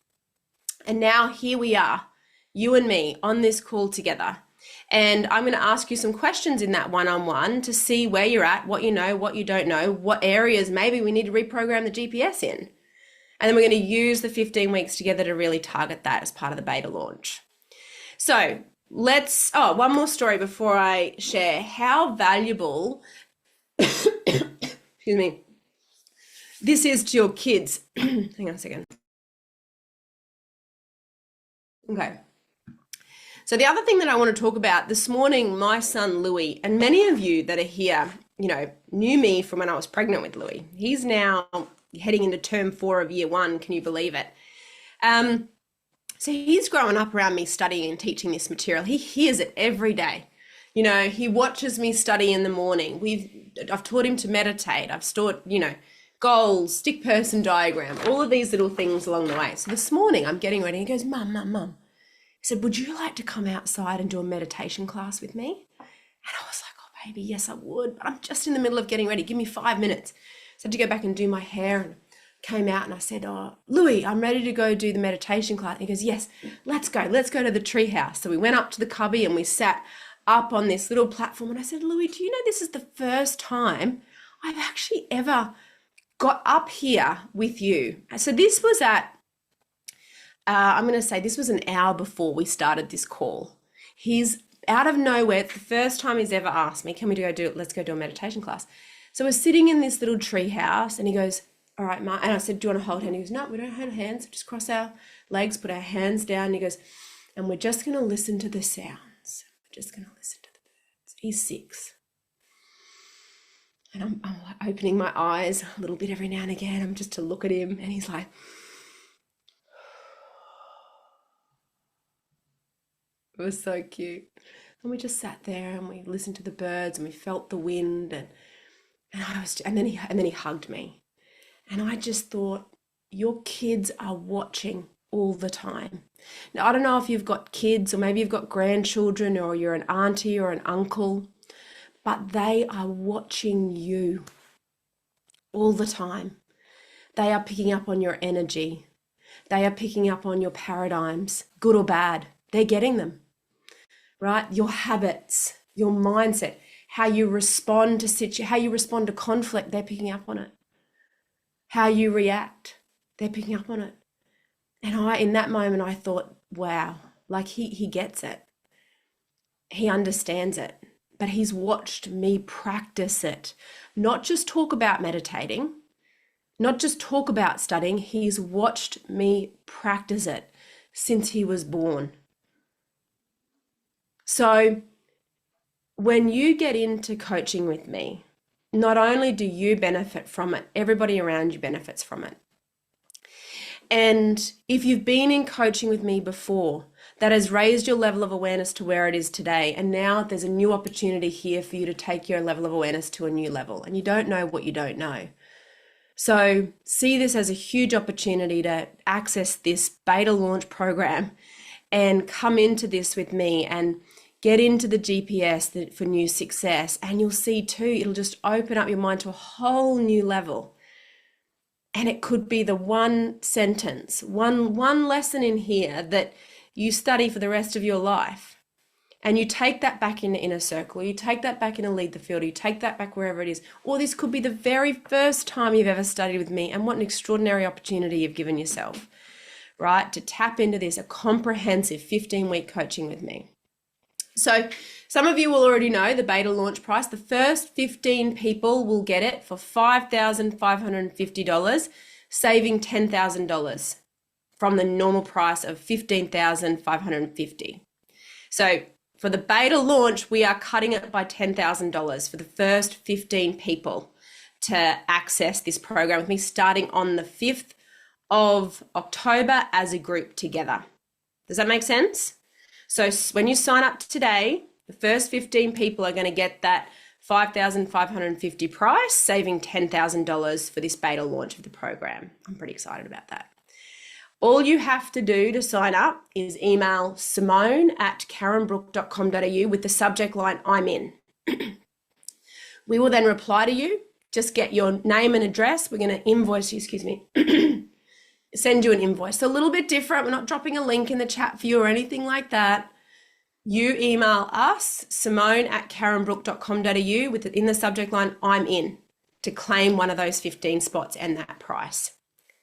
Speaker 1: And now here we are, you and me on this call together. And I'm going to ask you some questions in that one-on-one to see where you're at, what you know, what you don't know, what areas maybe we need to reprogram the GPS in. And then we're going to use the 15 weeks together to really target that as part of the beta launch. So one more story before I share how valuable, excuse me, this is to your kids. Hang on a second. Okay. So the other thing that I want to talk about this morning, my son Louis, and many of you that are here, knew me from when I was pregnant with Louis. He's now heading into term 4 of year 1. Can you believe it? So he's growing up around me studying and teaching this material. He hears it every day. He watches me study in the morning. I've taught him to meditate. I've taught, goals, stick person diagram, all of these little things along the way. So this morning I'm getting ready. He goes, Mum. He said, would you like to come outside and do a meditation class with me? And I was like, oh, baby, yes, I would. But I'm just in the middle of getting ready. Give me 5 minutes. So I had to go back and do my hair, and came out and I said, oh, Louis, I'm ready to go do the meditation class. And he goes, yes, let's go to the tree house. So we went up to the cubby and we sat up on this little platform. And I said, Louis, do you know this is the first time I've actually ever got up here with you? So this was at I'm going to say this was an hour before we started this call. He's out of nowhere, the first time he's ever asked me, let's go do a meditation class. So we're sitting in this little tree house and he goes, all right, Ma. And I said, do you want to hold hands? He goes, no, we don't hold hands. Just cross our legs, put our hands down. And he goes, and we're just going to listen to the sounds. We're just going to listen to the birds. He's 6. And I'm like opening my eyes a little bit every now and again. I'm just to look at him and he's like, it was so cute. And we just sat there and we listened to the birds and we felt the wind and then he hugged me. And I just thought, your kids are watching all the time. Now, I don't know if you've got kids or maybe you've got grandchildren or you're an auntie or an uncle, but they are watching you all the time. They are picking up on your energy. They are picking up on your paradigms, good or bad. They're getting them, right? Your habits, your mindset, how you respond to conflict, they're picking up on it. How you react, they're picking up on it. And in that moment, I thought, wow, like he gets it. He understands it, but he's watched me practice it. Not just talk about meditating, not just talk about studying, he's watched me practice it since he was born. So when you get into coaching with me, not only do you benefit from it, everybody around you benefits from it. And if you've been in coaching with me before, that has raised your level of awareness to where it is today. And now there's a new opportunity here for you to take your level of awareness to a new level. And you don't know what you don't know. So see this as a huge opportunity to access this beta launch program and come into this with me and get into the GPS for new success. And you'll see too, it'll just open up your mind to a whole new level. And it could be the one sentence, one lesson in here that you study for the rest of your life. And you take that back in the inner circle, you take that back in a lead the field, you take that back wherever it is. Or this could be the very first time you've ever studied with me. And what an extraordinary opportunity you've given yourself, right? To tap into this, a comprehensive 15-week coaching with me. So some of you will already know the beta launch price. The first 15 people will get it for $5,550, saving $10,000 from the normal price of $15,550. So for the beta launch, we are cutting it by $10,000 for the first 15 people to access this program with me, starting on the 5th of October as a group together. Does that make sense? So when you sign up today, the first 15 people are going to get that $5,550 price, saving $10,000 for this beta launch of the program. I'm pretty excited about that. All you have to do to sign up is email simone@karenbrook.com.au with the subject line, I'm in. We will then reply to you. Just get your name and address. We're going to invoice you, send you an invoice. So a little bit different. We're not dropping a link in the chat for you or anything like that. You email us, simone@karenbrook.com.au with in the subject line, I'm in, to claim one of those 15 spots and that price.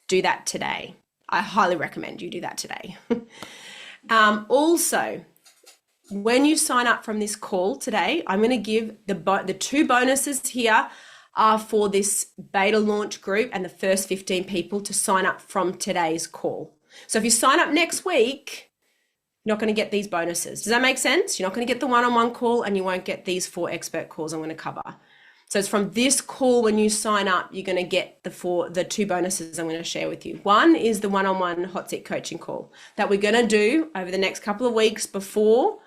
Speaker 1: Do that today. I highly recommend you do that today. Also, when you sign up from this call today, I'm going to give the 2 bonuses here are for this beta launch group and the first 15 people to sign up from today's call. So if you sign up next week, you're not going to get these bonuses. Does that make sense? You're not going to get the one-on-one call and you won't get these 4 expert calls I'm going to cover. So it's from this call when you sign up, you're going to get the 2 bonuses I'm going to share with you. One is the one-on-one hot seat coaching call that we're going to do over the next couple of weeks before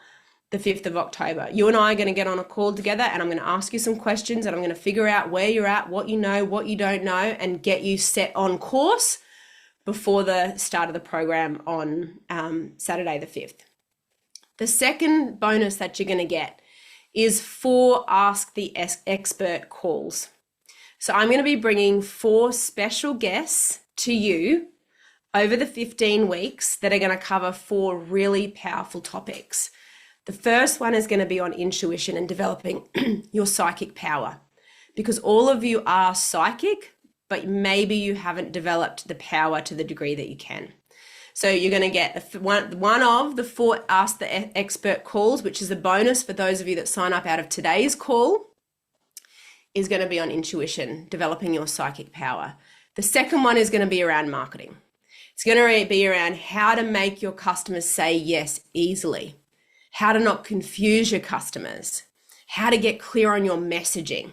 Speaker 1: the 5th of October. You and I are going to get on a call together and I'm going to ask you some questions and I'm going to figure out where you're at, what you know, what you don't know, and get you set on course before the start of the program on Saturday the 5th. The second bonus that you're going to get is 4 Ask the Expert calls. So I'm going to be bringing 4 special guests to you over the 15 weeks that are going to cover 4 really powerful topics. The first one is going to be on intuition and developing your psychic power, because all of you are psychic, but maybe you haven't developed the power to the degree that you can. So you're going to get one of the 4 Ask the Expert calls, which is a bonus for those of you that sign up out of today's call, is going to be on intuition, developing your psychic power. The second one is going to be around marketing. It's going to be around how to make your customers say yes easily, how to not confuse your customers, how to get clear on your messaging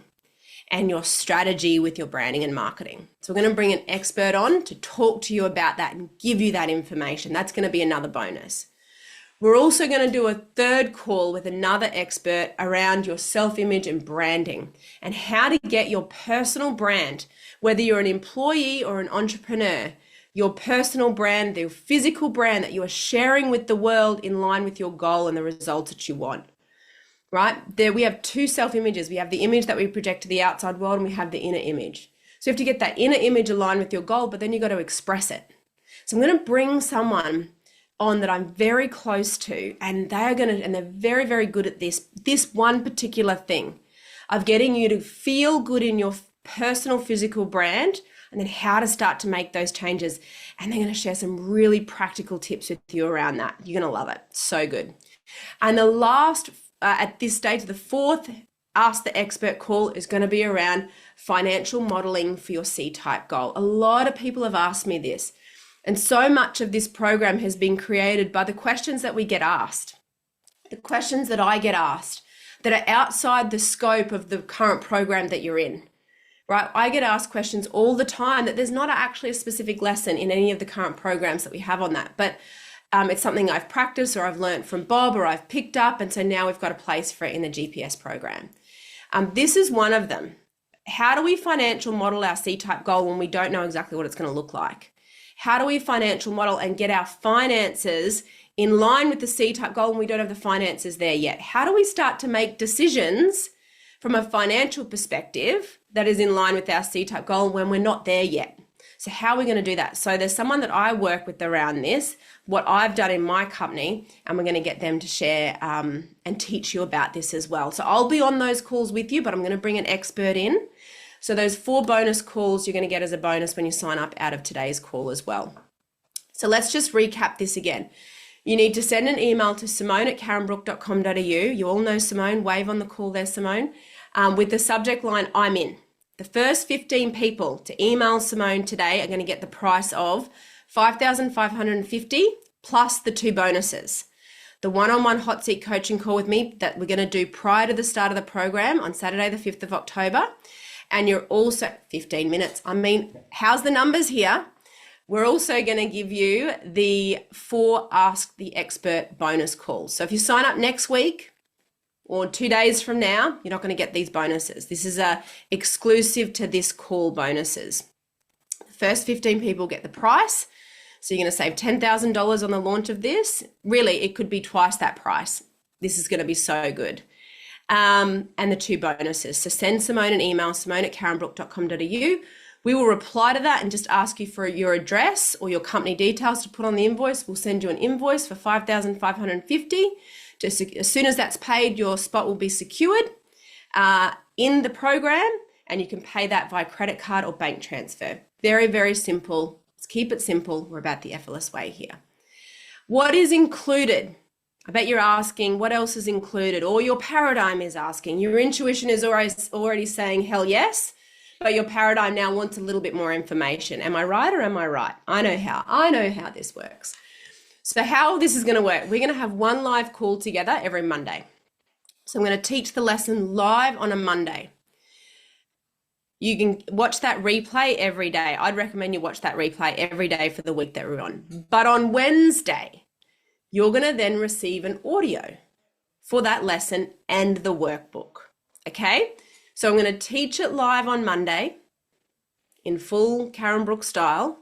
Speaker 1: and your strategy with your branding and marketing. So we're going to bring an expert on to talk to you about that and give you that information. That's going to be another bonus. We're also going to do a third call with another expert around your self-image and branding and how to get your personal brand, whether you're an employee or an entrepreneur, your personal brand, the physical brand that you are sharing with the world in line with your goal and the results that you want. Right? There we have 2 self-images. We have the image that we project to the outside world and we have the inner image. So you have to get that inner image aligned with your goal, but then you got to express it. So I'm going to bring someone on that I'm very close to, and they're very, very good at this one particular thing of getting you to feel good in your personal physical brand and then how to start to make those changes. And they're going to share some really practical tips with you around that. You're going to love it. So good. And the last at this stage, the 4th Ask the Expert call is going to be around financial modeling for your C-type goal. A lot of people have asked me this, and so much of this program has been created by the questions that we get asked, the questions that I get asked that are outside the scope of the current program that you're in, right? I get asked questions all the time that there's not actually a specific lesson in any of the current programs that we have on that, but it's something I've practiced or I've learned from Bob or I've picked up, and so now we've got a place for it in the GPS program. This is one of them. How do we financial model our C-type goal when we don't know exactly what it's going to look like? How do we financial model and get our finances in line with the C-type goal when we don't have the finances there yet? How do we start to make decisions from a financial perspective that is in line with our C-type goal when we're not there yet? So how are we going to do that? So there's someone that I work with around this, what I've done in my company, and we're going to get them to share and teach you about this as well. So I'll be on those calls with you, but I'm going to bring an expert in. So those 4 bonus calls you're going to get as a bonus when you sign up out of today's call as well. So let's just recap this again. You need to send an email to simone@karenbrook.com.au. You all know Simone. Wave on the call there, Simone. With the subject line, I'm in. The first 15 people to email Simone today are going to get the price of $5,550 plus the 2 bonuses. The one-on-one hot seat coaching call with me that we're going to do prior to the start of the program on Saturday, the 5th of October. And you're also 15 minutes. I mean, how's the numbers here? We're also going to give you the 4 Ask the Expert bonus calls. So if you sign up next week, or 2 days from now, you're not going to get these bonuses. This is exclusive to this call bonuses. The first 15 people get the price. So you're going to save $10,000 on the launch of this. Really, it could be twice that price. This is going to be so good. And the 2 bonuses. So send Simone an email, simone@karenbrook.com.au. We will reply to that and just ask you for your address or your company details to put on the invoice. We'll send you an invoice for $5,550. Just as soon as that's paid, your spot will be secured in the program, and you can pay that via credit card or bank transfer. Very, very simple. Let's keep it simple. We're about the effortless way here. What is included? I bet you're asking, what else is included? Or your paradigm is asking. Your intuition is already saying, hell yes, but your paradigm now wants a little bit more information. Am I right or am I right? I know how this works. So how this is going to work, we're going to have one live call together every Monday. So I'm going to teach the lesson live on a Monday. You can watch that replay every day. I'd recommend you watch that replay every day for the week that we're on. But on Wednesday, you're going to then receive an audio for that lesson and the workbook. Okay? So I'm going to teach it live on Monday in full Karen Brook style.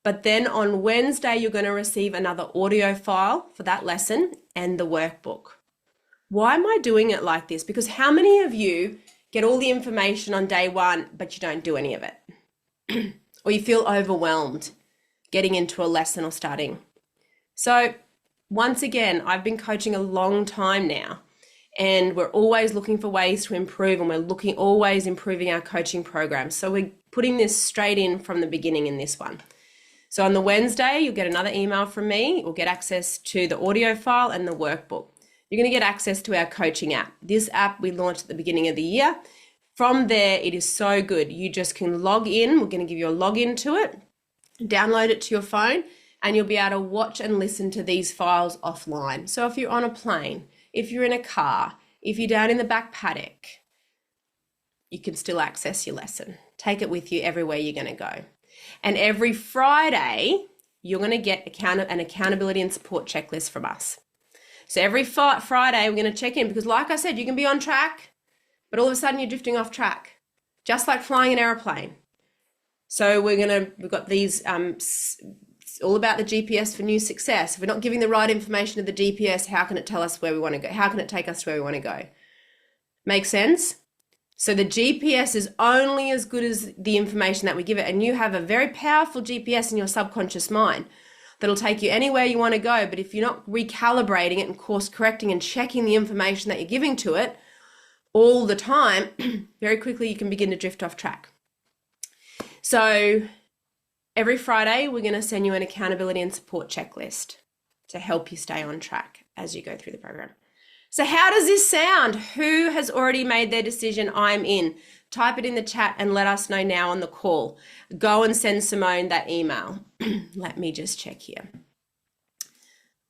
Speaker 1: But then on Wednesday, you're going to receive another audio file for that lesson and the workbook. Why am I doing it like this? Because how many of you get all the information on day one, but you don't do any of it? Or you feel overwhelmed getting into a lesson or studying? So once again, I've been coaching a long time now, and we're always looking for ways to improve, and we're always improving our coaching program. So we're putting this straight in from the beginning in this one. So on the Wednesday, you'll get another email from me. You'll get access to the audio file and the workbook. You're going to get access to our coaching app. This app we launched at the beginning of the year. From there, it is so good. You just can log in. We're going to give you a login to it, download it to your phone, and you'll be able to watch and listen to these files offline. So if you're on a plane, if you're in a car, if you're down in the back paddock, you can still access your lesson. Take it with you everywhere you're going to go. And every Friday, you're going to get an accountability and support checklist from us. So every Friday, we're going to check in because like I said, you can be on track, but all of a sudden you're drifting off track, just like flying an airplane. So we've got these all about the GPS for new success. If we're not giving the right information to the GPS, how can it tell us where we want to go? How can it take us to where we want to go? Make sense? So the GPS is only as good as the information that we give it. And you have a very powerful GPS in your subconscious mind that'll take you anywhere you want to go. But if you're not recalibrating it and course correcting and checking the information that you're giving to it all the time, very quickly you can begin to drift off track. So every Friday, we're going to send you an accountability and support checklist to help you stay on track as you go through the program. So how does this sound? Who has already made their decision? I'm in. Type it in the chat and let us know now on the call. Go and send Simone that email. Let me just check here.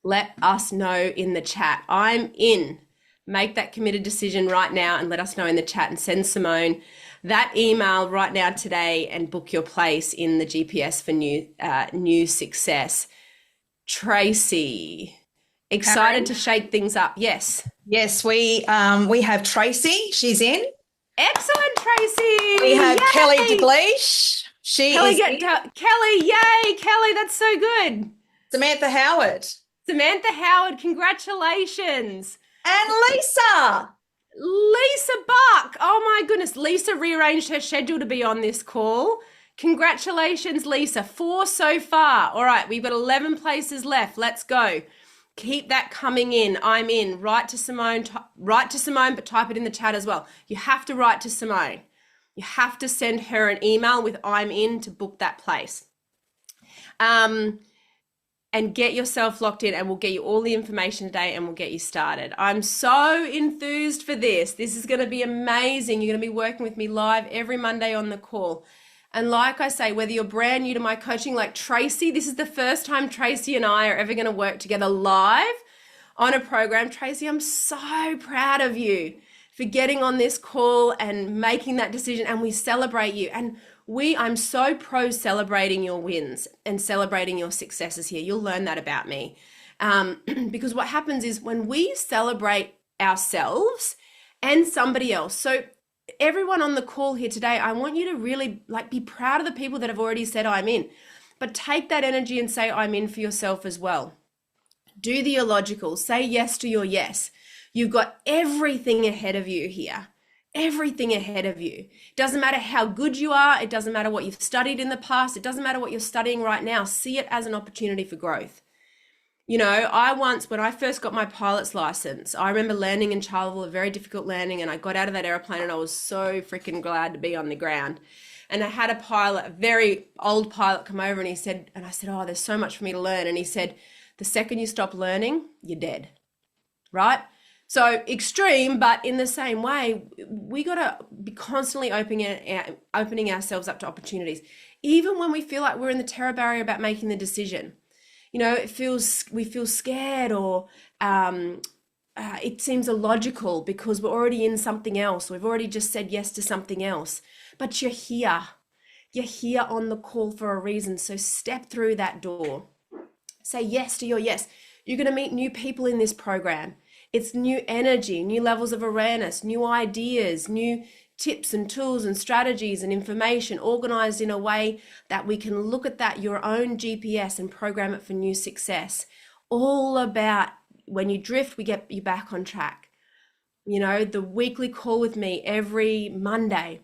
Speaker 1: Let us know in the chat. I'm in. Make that committed decision right now and let us know in the chat and send Simone that email right now today and book your place in the GPS for new success. Tracy, excited to shake things up. Yes.
Speaker 3: Yes, we have Tracy. She's in.
Speaker 1: Excellent, Tracy.
Speaker 3: We have
Speaker 1: Yay.
Speaker 3: Kelly DeGleish. Kelly,
Speaker 1: yay, Kelly, that's so good.
Speaker 3: Samantha Howard.
Speaker 1: Samantha Howard, congratulations.
Speaker 3: And Lisa
Speaker 1: Buck. Oh my goodness. Lisa rearranged her schedule to be on this call. Congratulations, Lisa. 4 so far. All right, we've got 11 places left. Let's go. Keep that coming in. I'm in. Write to Simone, but type it in the chat as well. You have to write to Simone. You have to send her an email with I'm in to book that place. And get yourself locked in and we'll get you all the information today and we'll get you started. I'm so enthused for this. This is going to be amazing. You're going to be working with me live every Monday on the call. And like I say, whether you're brand new to my coaching like Tracy, this is the first time Tracy and I are ever going to work together live on a program. Tracy, I'm so proud of you for getting on this call and making that decision, and we celebrate you. And I'm so pro celebrating your wins and celebrating your successes here. You'll learn that about me. Because what happens is when we celebrate ourselves and somebody else. So everyone on the call here today, I want you to really be proud of the people that have already said I'm in, but take that energy and say I'm in for yourself as well. Do the illogical, say yes to your yes. You've got everything ahead of you here. Everything ahead of you. It doesn't matter how good you are. It doesn't matter what you've studied in the past. It doesn't matter what you're studying right now. See it as an opportunity for growth. You know, when I first got my pilot's license, I remember landing in Charleville, a very difficult landing, and I got out of that airplane and I was so freaking glad to be on the ground. And I had a very old pilot come over and I said, oh, there's so much for me to learn. And he said, the second you stop learning, you're dead, right? So extreme, but in the same way, we got to be constantly opening ourselves up to opportunities, even when we feel like we're in the terror barrier about making the decision. You know, we feel scared, or it seems illogical because we're already in something else. We've already just said yes to something else, but you're here. You're here on the call for a reason. So step through that door. Say yes to your yes. You're going to meet new people in this program. It's new energy, new levels of awareness, new ideas, new tips and tools and strategies and information organized in a way that we can look at that, your own GPS, and program it for new success. All about when you drift, we get you back on track. You know, the weekly call with me every Monday,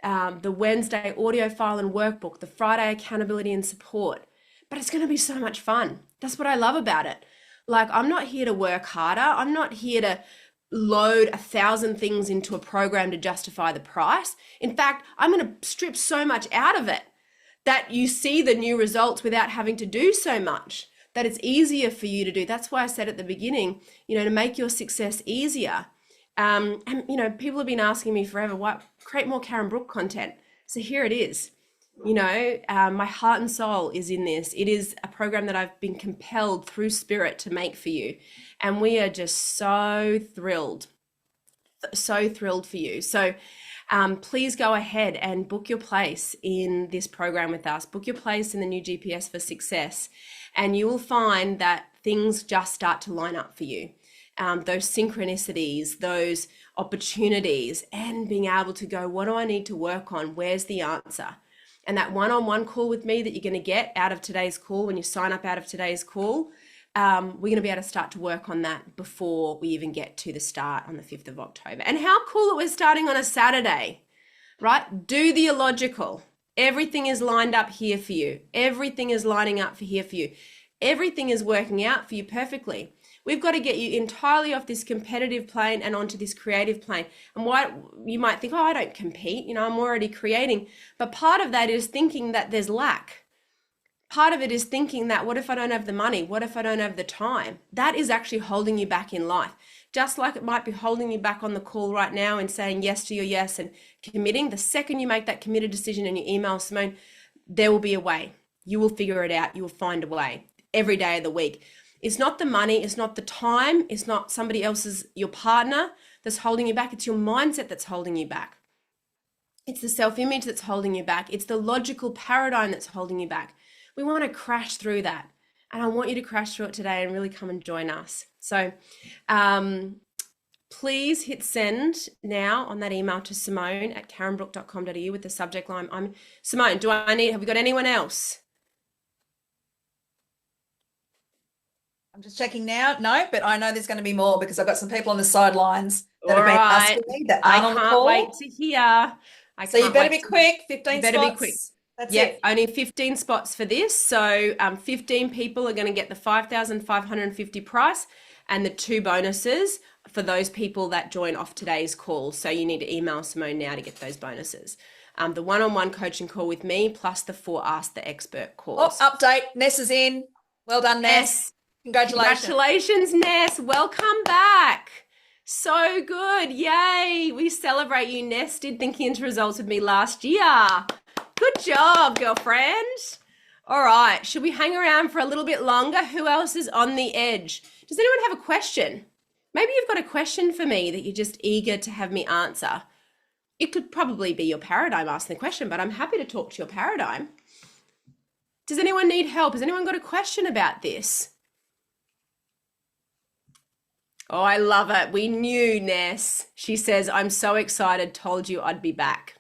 Speaker 1: the Wednesday audio file and workbook, the Friday accountability and support. But it's going to be so much fun. That's what I love about it. Like, I'm not here to work harder. I'm not here to load 1,000 things into a program to justify the price. In fact, I'm going to strip so much out of it that you see the new results without having to do so much, that it's easier for you to do. That's why I said at the beginning, to make your success easier. And people have been asking me forever, what, create more Karen Brook content. So here it is. My heart and soul is in this. It is a program that I've been compelled through spirit to make for you. And we are just so thrilled for you. So please go ahead and book your place in this program with us. Book your place in the new GPS for Success. And you will find that things just start to line up for you. Those synchronicities, those opportunities, and being able to go, what do I need to work on? Where's the answer? And that one-on-one call with me that you're going to get out of today's call, when you sign up out of today's call, we're going to be able to start to work on that before we even get to the start on the 5th of October. And how cool that we're starting on a Saturday, right? Do the illogical. Everything is lined up here for you. Everything is lining up here for you. Everything is working out for you perfectly. We've got to get you entirely off this competitive plane and onto this creative plane. And why you might think, oh, I don't compete, I'm already creating. But part of that is thinking that there's lack. Part of it is thinking that, what if I don't have the money? What if I don't have the time? That is actually holding you back in life. Just like it might be holding you back on the call right now and saying yes to your yes and committing. The second you make that committed decision and you email Simone, there will be a way. You will figure it out. You will find a way every day of the week. It's not the money, it's not the time, it's not somebody else's, your partner that's holding you back. It's your mindset that's holding you back. It's the self-image that's holding you back. It's the logical paradigm that's holding you back. We want to crash through that. And I want you to crash through it today and really come and join us. So please hit send now on that email to simone@karenbrook.com.au with the subject line. I'm Simone, have we got anyone else?
Speaker 3: I'm just checking now. No, but I know there's going to be more because I've got some people on the sidelines that
Speaker 1: All
Speaker 3: have been
Speaker 1: right.
Speaker 3: asking me that aren't on the call.
Speaker 1: I can't wait to hear.
Speaker 3: So you better be quick. 15
Speaker 1: You better
Speaker 3: spots.
Speaker 1: be quick.
Speaker 3: That's
Speaker 1: Yep,
Speaker 3: it.
Speaker 1: only 15 spots for this. So 15 people are going to get the 5,550 price and the 2 bonuses for those people that join off today's call. So you need to email Simone now to get those bonuses. The one-on-one coaching call with me plus the 4 Ask the Expert calls.
Speaker 3: Oh, update. Ness is in. Well done, Ness.
Speaker 1: Yes.
Speaker 3: Congratulations.
Speaker 1: Congratulations, Ness. Welcome back. So good. Yay. We celebrate you. Ness did thinking into results with me last year. Good job, girlfriend. All right. Should we hang around for a little bit longer? Who else is on the edge? Does anyone have a question? Maybe you've got a question for me that you're just eager to have me answer. It could probably be your paradigm asking the question, but I'm happy to talk to your paradigm. Does anyone need help? Has anyone got a question about this? Oh, I love it. We knew, Ness. She says, I'm so excited. Told you I'd be back.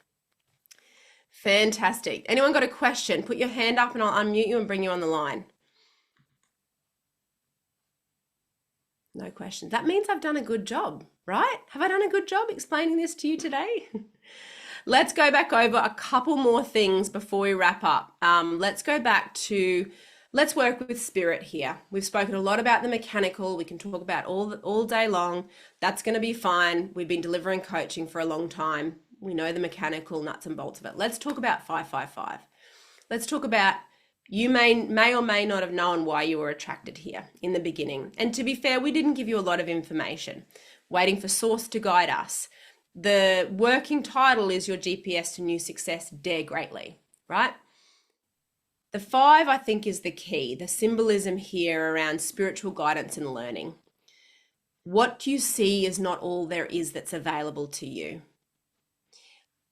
Speaker 1: Fantastic. Anyone got a question? Put your hand up and I'll unmute you and bring you on the line. No questions. That means I've done a good job, right? Have I done a good job explaining this to you today? Let's go back over a couple more things before we wrap up. Let's work with spirit here. We've spoken a lot about the mechanical. We can talk about all day long. That's going to be fine. We've been delivering coaching for a long time. We know the mechanical nuts and bolts of it. Let's talk about 555. Let's talk about, you may or may not have known why you were attracted here in the beginning. And to be fair, we didn't give you a lot of information. Waiting for source to guide us. The working title is your GPS to new success, Dare Greatly, right? The 5, I think, is the key, the symbolism here around spiritual guidance and learning. What you see is not all there is that's available to you.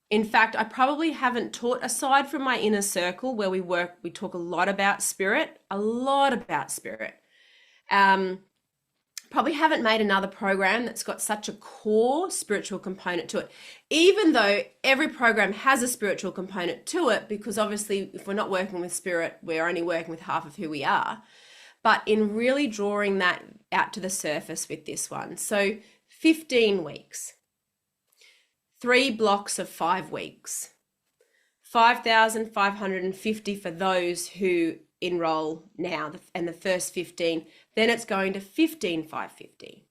Speaker 1: In fact, I probably haven't taught, aside from my inner circle where we talk a lot about spirit. Probably haven't made another program that's got such a core spiritual component to it, even though every program has a spiritual component to it, because obviously if we're not working with spirit, we're only working with half of who we are. But in really drawing that out to the surface with this one. So 15 weeks, 3 blocks of 5 weeks, 5,550 for those who enroll now, and the first 15, then it's going to 15,550.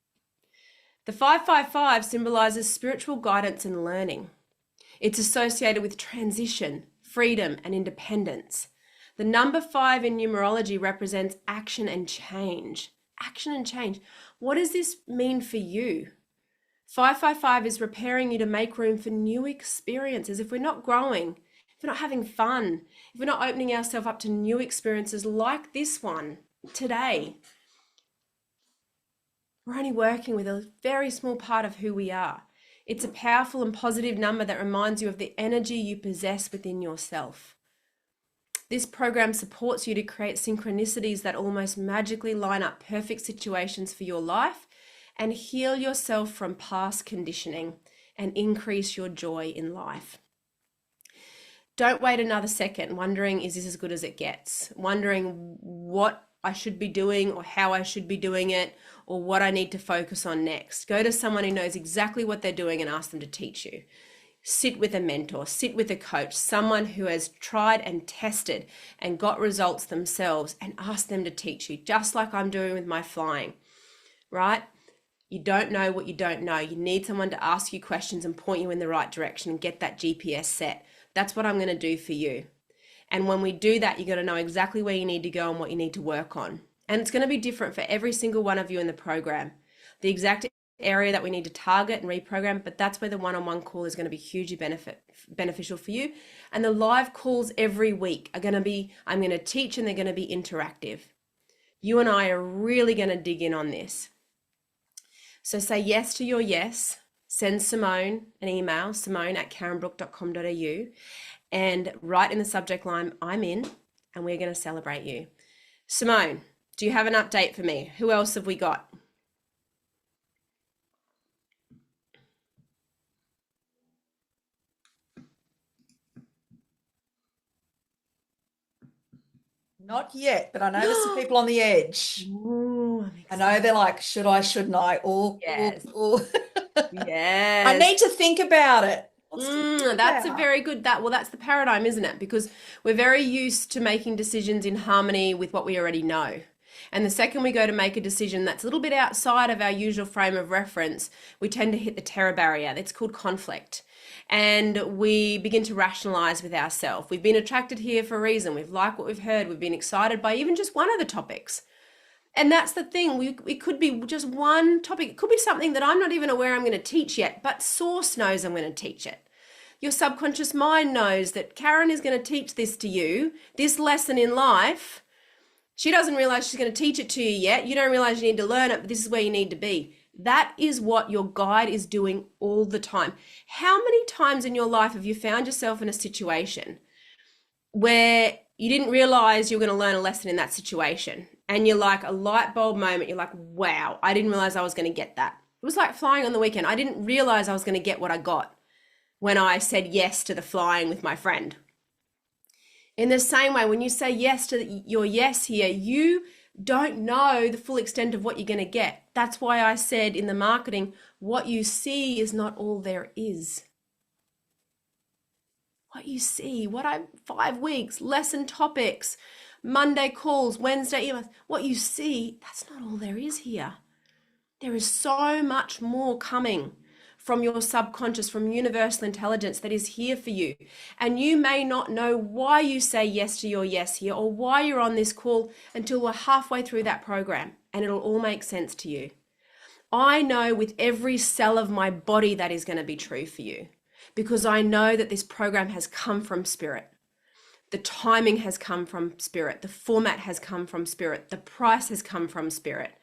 Speaker 1: The 555 symbolizes spiritual guidance and learning. It's associated with transition, freedom, and independence. The number 5 in numerology represents action and change. Action and change. What does this mean for you? 555 is preparing you to make room for new experiences. If we're not growing, if we're not having fun, if we're not opening ourselves up to new experiences like this one today, we're only working with a very small part of who we are. It's a powerful and positive number that reminds you of the energy you possess within yourself. This program supports you to create synchronicities that almost magically line up perfect situations for your life and heal yourself from past conditioning and increase your joy in life. Don't wait another second wondering, is this as good as it gets? Wondering what I should be doing or how I should be doing it or what I need to focus on next. Go to someone who knows exactly what they're doing and ask them to teach you. Sit with a mentor, sit with a coach, someone who has tried and tested and got results themselves, and ask them to teach you, just like I'm doing with my flying, right? You don't know what you don't know. You need someone to ask you questions and point you in the right direction and get that GPS set. That's what I'm going to do for you. And when we do that, you're going to know exactly where you need to go and what you need to work on. And it's going to be different for every single one of you in the program. The exact area that we need to target and reprogram, but that's where the one-on-one call is going to be hugely beneficial for you. And the live calls every week are going to be, I'm going to teach, and they're going to be interactive. You and I are really going to dig in on this. So say yes to your yes. Send Simone an email, simone@karenbrook.com.au, and write in the subject line, I'm in, and we're going to celebrate you. Simone, do you have an update for me? Who else have we got?
Speaker 3: Not yet, but I know there's some people on the edge.
Speaker 1: Ooh,
Speaker 3: I know they're like, should I, shouldn't I?
Speaker 1: Yes.
Speaker 3: Yes. I
Speaker 1: Yes.
Speaker 3: need to think about it.
Speaker 1: That's a very good, that's the paradigm, isn't it? Because we're very used to making decisions in harmony with what we already know. And the second we go to make a decision that's a little bit outside of our usual frame of reference, we tend to hit the terror barrier. That's called conflict. And we begin to rationalize with ourselves. We've been attracted here for a reason. We've liked what we've heard. We've been excited by even just one of the topics. And that's the thing. It could be just one topic. It could be something that I'm not even aware I'm going to teach yet, but Source knows I'm going to teach it. Your subconscious mind knows that Karen is going to teach this to you, this lesson in life. She doesn't realize she's going to teach it to you yet. You don't realize you need to learn it, but this is where you need to be. That is what your guide is doing all the time. How many times in your life have you found yourself in a situation where you didn't realize you were going to learn a lesson in that situation? And you're like a light bulb moment. You're like, wow, I didn't realize I was going to get that. It was like flying on the weekend. I didn't realize I was going to get what I got when I said yes to the flying with my friend. In the same way, when you say yes to your yes here, you don't know the full extent of what you're going to get. That's why I said in the marketing, what you see is not all there is. What you see, 5 weeks, lesson topics, Monday calls, Wednesday emails, what you see, that's not all there is here. There is so much more coming from your subconscious, from universal intelligence that is here for you. And you may not know why you say yes to your yes here or why you're on this call until we're halfway through that program, and it'll all make sense to you. I know with every cell of my body that is going to be true for you, because I know that this program has come from spirit. The timing has come from spirit. The format has come from spirit. The price has come from spirit.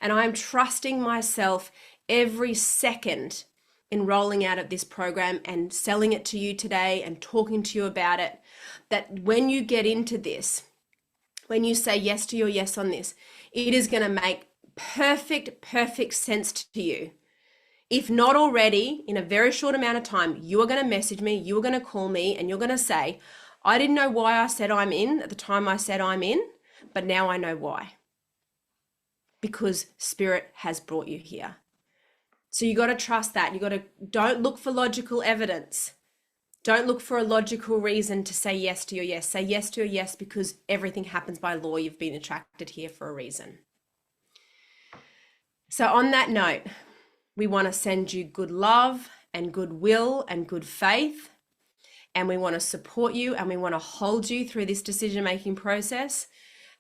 Speaker 1: And I'm trusting myself every second in rolling out of this program and selling it to you today and talking to you about it, that when you get into this, when you say yes to your yes on this, it is going to make perfect sense to you. If not already, in a very short amount of time, you are going to message me, you are going to call me, and you're going to say, I didn't know why I said I'm in at the time I said I'm in, but now I know why. Because spirit has brought you here. So you got to trust that. Don't look for logical evidence. Don't look for a logical reason to say yes to your yes. Say yes to your yes because everything happens by law. You've been attracted here for a reason. So on that note, we want to send you good love and goodwill and good faith. and we want to support you, and we want to hold you through this decision-making process,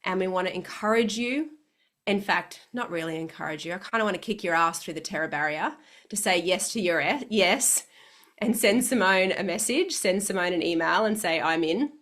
Speaker 1: and we want to encourage you. In fact, not really encourage you. I kind of want to kick your ass through the terror barrier to say yes to your yes, and send Simone a message, send Simone an email and say, I'm in,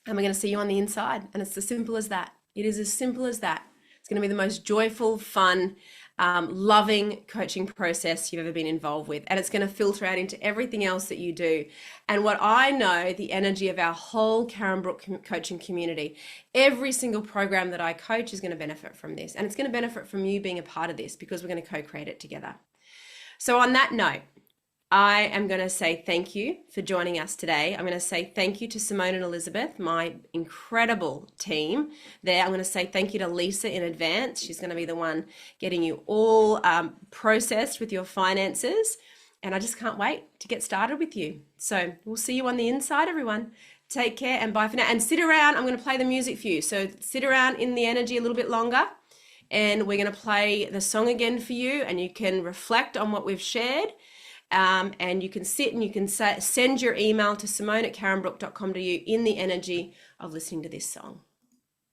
Speaker 1: and we're going to see you on the inside. And it's as simple as that. It is as simple as that. It's going to be the most joyful, fun, loving coaching process you've ever been involved with. And it's going to filter out into everything else that you do. And what I know, the energy of our whole Karen Brook coaching community, every single program that I coach is going to benefit from this. And it's going to benefit from you being a part of this, because we're going to co-create it together. So on that note, I am going to say thank you for joining us today. I'm going to say thank you to Simone and Elizabeth, my incredible team there. I'm going to say thank you to Lisa in advance. She's going to be the one getting you all processed with your finances. And I just can't wait to get started with you. So we'll see you on the inside, everyone. Take care and bye for now. And sit around. I'm going to play the music for you. So sit around in the energy a little bit longer. And we're going to play the song again for you. And you can reflect on what we've shared. And you can sit and you can send your email to simone@karenbrook.com.au in the energy of listening to this song.